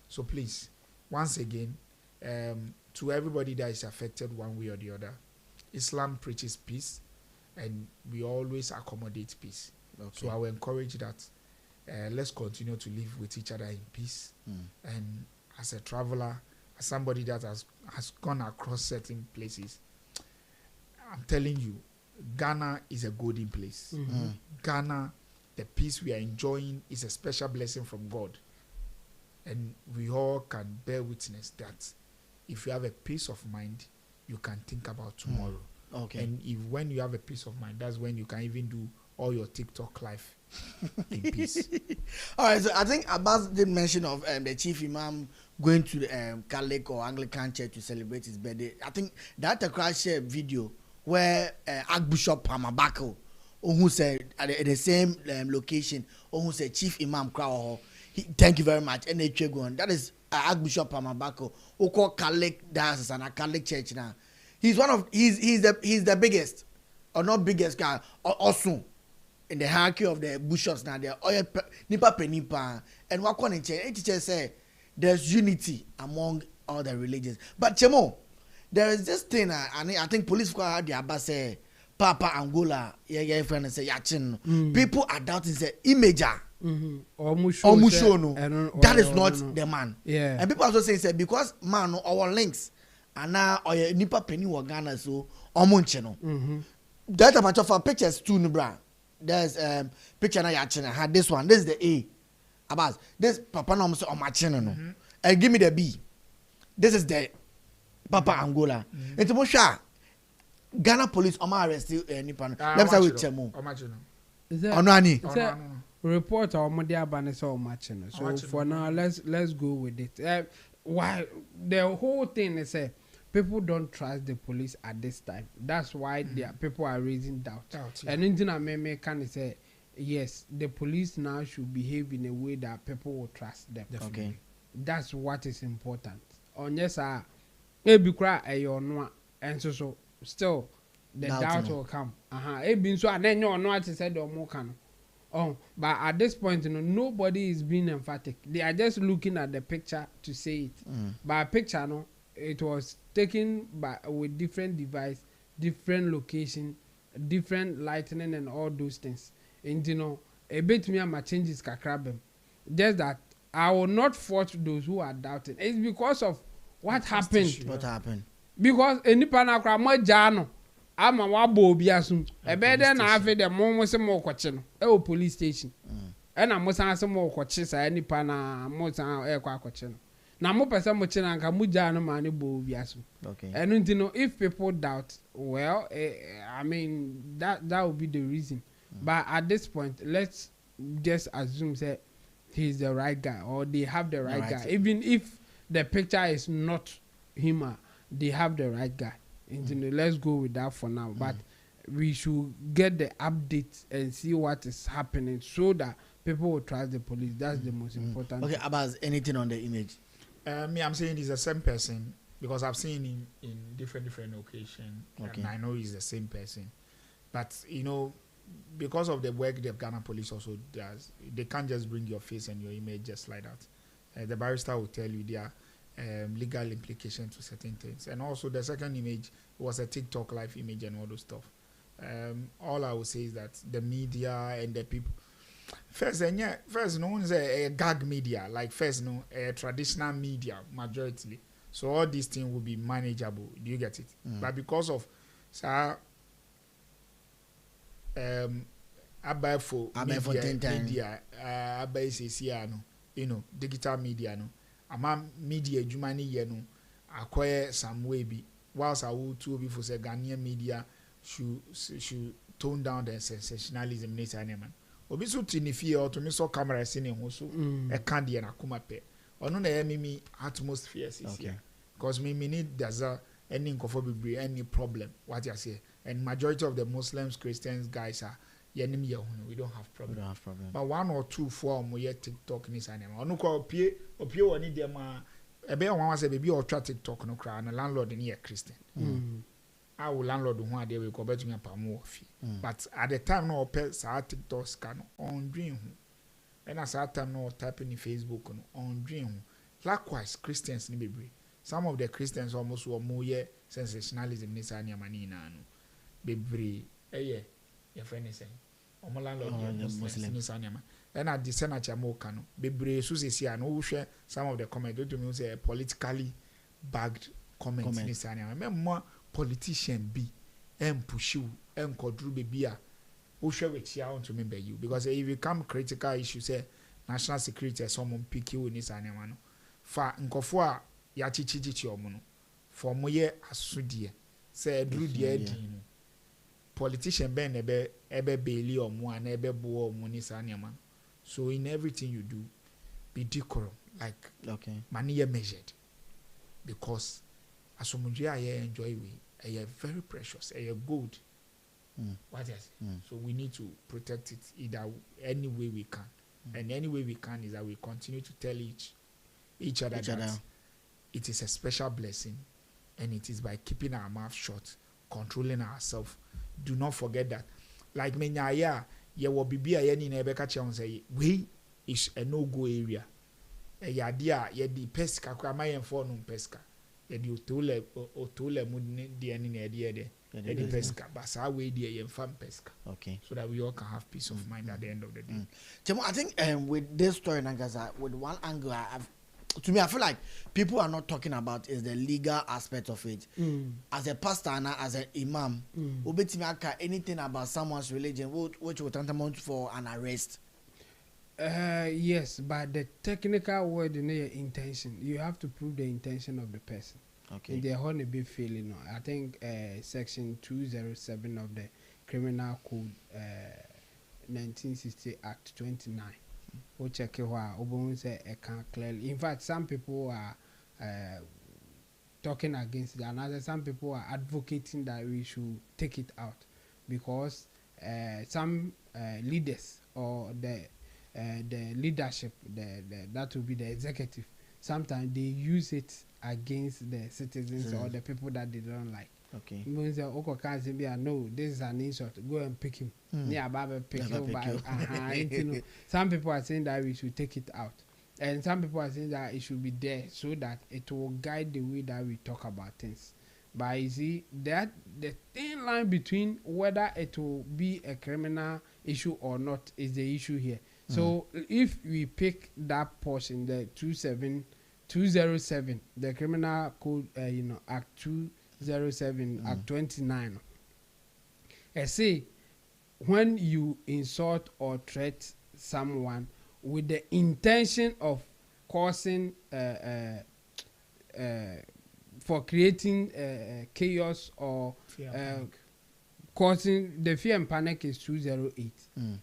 So please, once again, to everybody that is affected one way or the other, Islam preaches peace, and we always accommodate peace. So I will encourage that. Let's continue to live with each other in peace. And as a traveler, as somebody that has gone across certain places, I'm telling you, Ghana is a golden place. Ghana, the peace we are enjoying is a special blessing from God. And we all can bear witness that if you have a peace of mind, you can think about tomorrow. And when you have a peace of mind, that's when you can even do all your TikTok life in peace. All right, so I think Abbas did mention of the chief imam going to the Catholic or Anglican church to celebrate his birthday. I think that a crash share video where Archbishop Pamabako, who said at the same location, who said chief imam crowd, thank you very much. And that is Archbishop Pamabako, who call Catholic diocese and a Catholic church now. He's the biggest, or not biggest guy, also in the hierarchy of the bishops now. They're nipa, and what can it say? There's unity among all the religions. But Chemo, there is this thing, and I think police had the Abba say, Papa Angola, friend, and say Yachin. People are doubting say imager. Omushono. That is not the man. Yeah. And people also say because man our links and now or nipa penny wa Ghana so omuncheno. That about of pictures too, bra. There's picture na Yachin. Had this one. This is the A. Abas. This Papa no say omacheno no. And give me the B. This is the Papa Angola. It's mo sha Ghana police arrest nipa. Let's say with Chemo. Is that Onoani. Report or media banner so much. So for now, let's go with it. Why the whole thing is people don't trust the police at this time. That's why people are raising doubt. And Indian can say yes, the police now should behave in a way that people will trust them. Okay, that's what is important. On yes, maybe cry a and so still the doubt will come. Been so and then you know what said or more can. Oh, but at this point, nobody is being emphatic. They are just looking at the picture to say it. But a picture, it was taken with different device, different location, different lightning, and all those things. And a bit me my changes kakrabem. Just that I will not fault those who are doubting. It's because of what happened. What happened? Because any panakra mo jano. I'm a wabo biasum. A better na have the moment some more question. Police station. And I must answer more questions. Any pana most air question. Now, more person much and Kamujano money bo biasum. Okay. And if people doubt, well, I mean that would be the reason. But at this point, let's just assume that he's the right guy or they have the right guy. Even if the picture is not him, they have the right guy. Let's go with that for now. But we should get the updates and see what is happening so that people will trust the police. That's the most important. Okay, Abbas, anything on the image? I'm saying he's the same person because I've seen him in different occasions. Okay. And I know he's the same person. But, because of the work the Ghana police also does, they can't just bring your face and your image just like that. The barrister will tell you there are legal implications to certain things. And also the second image was a TikTok live image and all those stuff. All I will say is that the media and the people, first, no one say a gag media, like first, a traditional media, majority. So all these things will be manageable. Do you get it? But because of, abai for media, abai CCR, digital media, ama media jumani yenu, acquire some way be. Whilst I will too before say Ghanaian media should tone down the sensationalism nature man. Obi so tinifi or to me so camera sine ho so e kan de na kuma pe. Ono na me atmosphere is here. Because me need there's any nkofo bebre any problem what you say. And majority of the Muslims, Christians guys are yenim ye hunu, we don't have problem. But one or two for mo ye TikTok ni sanema. Onu kwa opie woni de ma ebe won wa say baby or try TikTok no kra na landlord ni ye Christian. Our landlord who are there we go betting a more fee. But at the time no pay sa TikTok scan on dream. And as that time no typing in Facebook on dream. Likewise, Christians ni be. Some of the Christians almost were more sensationalism ni sa nyamani na no. Bebre your friend is saying. Omo landlord Muslim ni sa nyama. Then at the Senate mo kanu. Bebre so say no share some of the comments to me say politically bagged comments ni sa nyama. Me politician be push you kodru baby a who share with you want to remember you because if you come critical issue say national security someone pick you in this animal no fa nkofo a ya chichichi omo no for mo ye asudie say dru die di no politician ben ebe baili omo an ebe bo omo ni sa animal so in everything you do be decorum like money measured because asomunje aye enjoy we are very precious, are good. What is so we need to protect it either any way we can. And any way we can is that we continue to tell each other that it is a special blessing and it is by keeping our mouth shut, controlling ourselves. Do not forget that. Like me ya will be a yen in a beka chance say we is a no-go area. A dia ye di pesca kwamayen for no pesca. Yedi Oteele mudni di ani na de the pesca but sa we dey farm pesca so that we all can have peace of mind at the end of the day. Chemo, I think with this story Nangaza, with one angle to me I feel like people are not talking about is the legal aspect of it. As a pastor and as an imam, anything about someone's religion which would tantamount for an arrest. Yes, but the technical word in your intention, you have to prove the intention of the person. Okay. They're going to be failing. I think section 207 of the Criminal Code 1960 Act 29. We'll check it out. Clearly. In fact, some people are talking against it, and some people are advocating that we should take it out because some leaders or the leadership, that will be the executive. Sometimes they use it against the citizens or the people that they don't like. Okay. Means no, this is an insult. Go and pick him. Some people are saying that we should take it out, and some people are saying that it should be there so that it will guide the way that we talk about things. But you see that the thin line between whether it will be a criminal issue or not is the issue here. So if we pick that portion, the 207, the Criminal Code, Act 207, Act 29, I say when you insult or threat someone with the intention of causing, for creating chaos or causing the fear and panic is 208,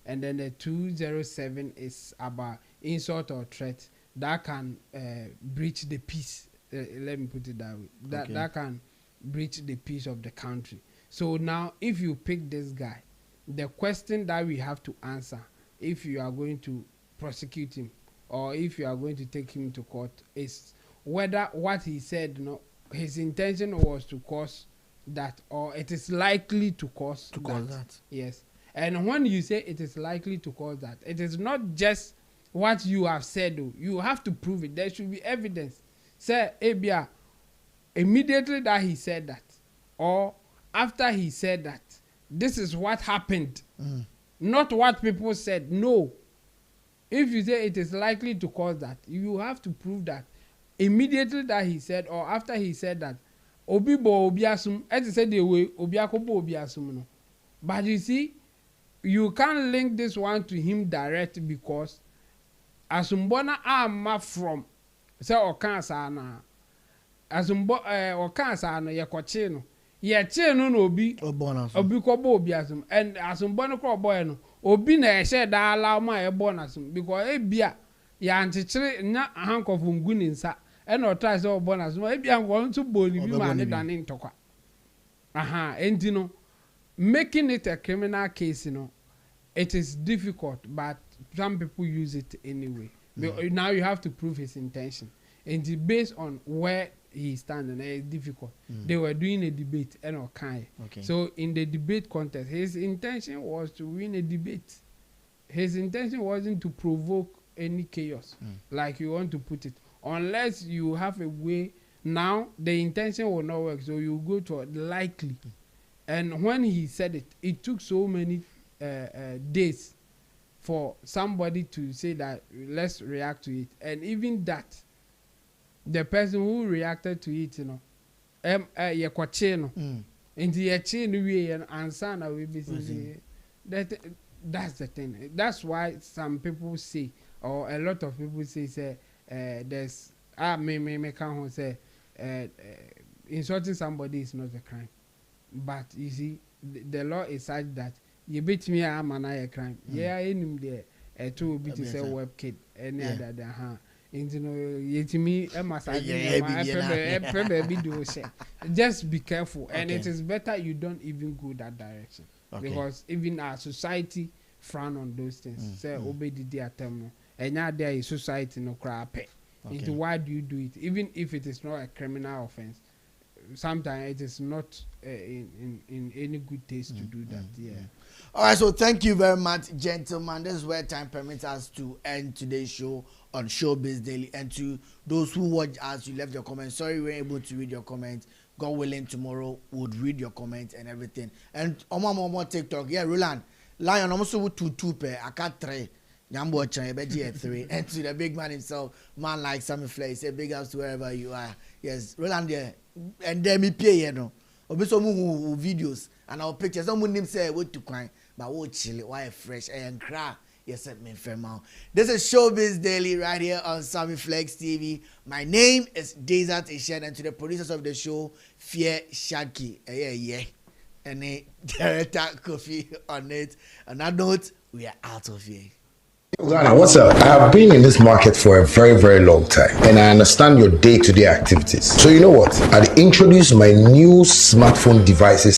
and then the 207 is about insult or threat that can breach the peace. Let me put it that way. That can breach the peace of the country. So now, if you pick this guy, the question that we have to answer, if you are going to prosecute him or if you are going to take him to court, is whether what he said, his intention was to cause that, or it is likely to cause that. Yes. And when you say it is likely to cause that, it is not just what you have said. You have to prove it. There should be evidence. Say, Abia, immediately that he said that, or after he said that, this is what happened. Not what people said. No. If you say it is likely to cause that, you have to prove that immediately that he said, or after he said that, obi bo obi asum, as I said the way obi akobo obi asum no. But you see, you can't link this one to him direct because asumbona ama from say okansa na asumbo okansa no ye koche no ye che no obi kobo obi asum, and asumbona ko boy no obi na e she da ala ma e bo na asum because e bia ya nchechire nya hankofu nguni nsa and or try so bonus no e bia nko nso boni bi ma ne dane ntokwa enti no making it a criminal case it is difficult, but some people use it anyway. Now you have to prove his intention, and based on where he stands, and it's difficult. They were doing a debate, and okay. So in the debate contest, his intention was to win a debate. His intention wasn't to provoke any chaos, like you want to put it. Unless you have a way, now the intention will not work, so you go to likely. And when he said it, it took so many days for somebody to say that let's react to it. And even that, the person who reacted to it, you know, that's the thing. That's why some people say, or a lot of people say there's me can't say insulting somebody is not a crime. But you see, the law is such that you beat me, I'm a crime. Yeah, in there, two bit is a web kid, any other than her. You know, yet me, just be careful, and it is better you don't even go that direction, because even our society frown on those things. Say obey the term, and now there is society no crap. Into why do you do it? Even if it is not a criminal offense, sometimes it is not in any good taste to do that. All right, so thank you very much, gentlemen. This is where time permits us to end today's show on Showbiz Daily. And to those who watch us, you left your comments. Sorry we weren't able to read your comments. God willing, tomorrow we'll read your comments and everything. And on TikTok, Roland, Lion almost with two pair. I can't try. Nyambo Chan, 3. And to the big man himself, man like Sammy Flay, say big ups to wherever you are. Yes, Roland there. And then me pay, you know. Obiso mu videos and our pictures. Someone name say what to cry, but what chilly, why fresh and cry. Yes, me firm. This is Showbiz Daily right here on Sammy Flex TV. My name is Desert Ishen, and to the producers of the show, Fear Shaki. And the director Kofi on it. On that note, we are out of here. Ghana, what's up? I have been in this market for a very, very long time, and I understand your day-to-day activities. So you know what? I'll introduce my new smartphone devices